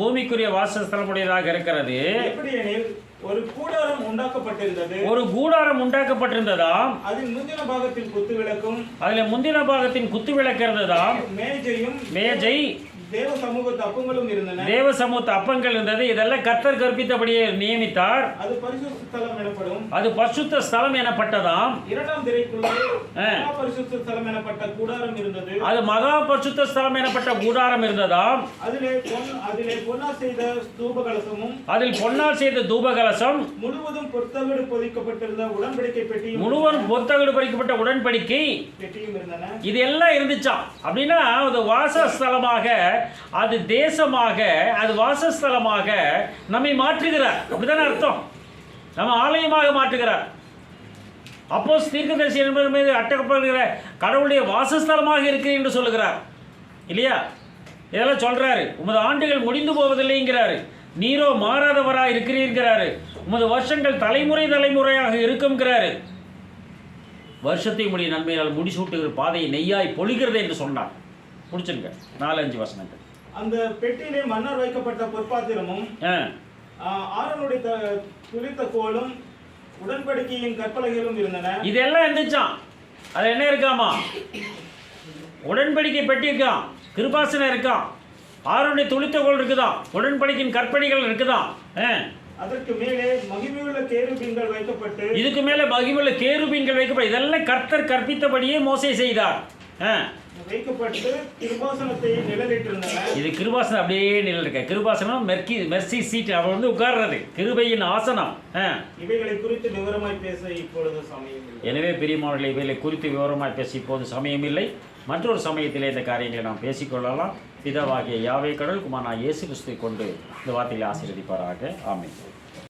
பூமிக்குரிய வாசஸ்தலம் உடையதாக இருக்கிறது. எப்படி எனில் ஒரு கூடாரம் உண்டாக்கப்பட்டிருந்தது. ஒரு கூடாரம் உண்டாக்கப்பட்டிருந்ததாம். அதில் முந்தின பாகத்தின் குத்து விளக்கும், அதில் முந்தின பாகத்தின் குத்து விளக்கு இருந்ததாம். மேஜையும், மேஜை, தேவ சமூகத்து அப்பங்களும் இருந்தன. தேவ சமூகத்து அப்பங்கள் இருந்தது. இதெல்லாம் கர்த்தர் கற்பித்தபடியே நியமித்தார். அது பரிசுத்த ஸ்தலம் எனப்படும். அது பரிசுத்த ஸ்தலம் எனப்பட்டதாம். இரண்டாம் திரைக்குள்ளே மகா பரிசுத்த ஸ்தலம் எனப்பட்ட கூடாரம் இருந்தது. அது மகா பரிசுத்த ஸ்தலம் எனப்பட்ட கூடாரம் இருந்ததாம். அதிலே பொன்னால் செய்த தூபகலசமும், அதில் பொன்னால் செய்த தூபகலசம், முழுவதும் பொற்தகடு பொதிக்கப்பட்டிருந்த உடன்படிக்கை பெட்டியும், முழுவதும் பொற்தகடு பொதிக்கப்பட்ட உடன்படிக்கை பெட்டியும் இருந்தன. இது எல்லாம் இருந்துச்சாம். அப்படின்னா அது வாசஸ்தலமாக, அது தேசமாக, அது வாசஸ்தலமாக நம்மை மாற்றுகிறார். அப்படிதானே அர்த்தம்? நம்ம ஆலயமாக மாற்றுகிறார். அப்போஸ் தீர்க்கதரிசி என்பவர் மீது அட்டகப்படுகிற கடவுளுடைய வாசஸ்தலமாக இருக்கிறேன் என்று சொல்லுகிறார் இல்லையா? இதெல்லாம் சொல்றாரு. உமது ஆண்டுகள் முடிந்து போவதில்லைங்கிறாரு. நீரோ மாறாதவராக இருக்கிறீர்களாரு. உமது வருஷங்கள் தலைமுறை தலைமுறையாக இருக்கும்ங்கிறாரு. வருஷத்தை முடிய நன்மையால் முடிசூட்டுகிற பாதையை நெய்யாய் பொழிகிறது என்று சொன்னார். முடிச்சுங்க 4-5 வசனங்கள். அந்த பெட்டியிலே மன்னர் வைக்கப்பட்ட பொற்பாத்திரமும், ஆரோனுடைய துளித்த கோலும், உடன்படிக்கையின் கற்பலகைகளும் இருந்தன. இதெல்லாம் இருந்துச்சான். அது என்ன இருக்காமா? உடன்படிக்கை பெட்டி இருக்கான், கிருபாசனம் இருக்கான், ஆரோனுடைய துளித்த கோல் இருக்குதான், உடன்படிக்கையின் கற்பனைகள் இருக்குதான். அதற்கு மேலே மகிமையுள்ள கேருபீன்கள் வைக்கப்பட்டு, இதுக்கு மேலே மகிமையுள்ள கேருபீன்கள் வைக்கப்பட்டு, இதெல்லாம் கர்த்தர் கற்பித்தபடியே மோசே செய்தார். வைக்கப்பட்டு கிருபாசனத்தை நிழலிட்டிருந்தன. இது கிருபாசனம் அப்படியே நிழல் இருக்க. கிருபாசனம் மெர்சி சீட், அவள் வந்து உட்கார்றது கிருபையின் ஆசனம். இவைகளை குறித்து விவரமாய் பேச இப்பொழுது சமயம் இல்லை. எனவே பிரியமானவர்களே, இவைகளை குறித்து விவரமாய் பேச இப்போது சமயமில்லை. மற்றொரு சமயத்திலே இந்த காரியங்களை நாம் பேசிக்கொள்ளலாம். பிதாவாகிய யாவே கடவுள் குமாரனாகிய இயேசு கிறிஸ்துவை கொண்டு இந்த வார்த்தைகளை ஆசீர்வதிப்பாராக. ஆமென்.